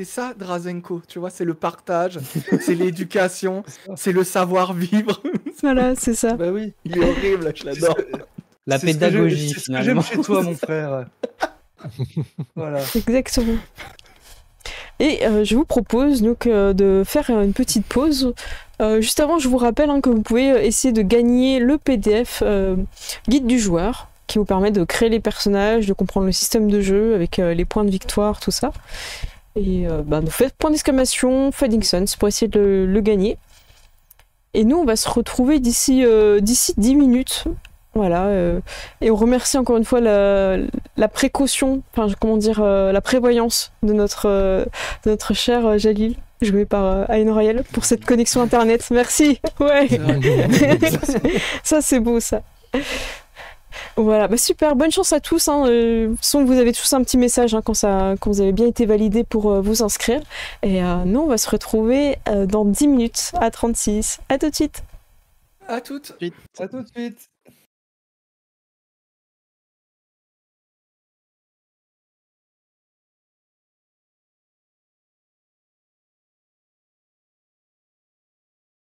ça Drazenko, tu vois, c'est le partage, c'est l'éducation, c'est le savoir-vivre. Voilà, c'est ça. Bah oui. Il est horrible, je l'adore. La C'est ce que pédagogie, j'aime- c'est ce que finalement. j'aime chez toi, mon frère. Voilà. Exactement. Et je vous propose donc de faire une petite pause. Juste avant, je vous rappelle que vous pouvez essayer de gagner le PDF Guide du joueur, qui vous permet de créer les personnages, de comprendre le système de jeu avec les points de victoire, tout ça. Et donc faites point d'exclamation, Fading Suns pour essayer de le gagner. Et nous, on va se retrouver d'ici 10 minutes. Voilà, et on remercie encore une fois la précaution, enfin comment dire, la prévoyance de notre cher Jalil, joué par Ayn Oriel, pour cette connexion internet. Merci. Ouais. Ça c'est beau ça. Voilà, bah super, bonne chance à tous. De toute façon, vous avez tous un petit message quand vous avez bien été validé pour vous inscrire. Et nous, on va se retrouver dans 10 minutes à 36. À tout de suite. À toutes. À tout de suite.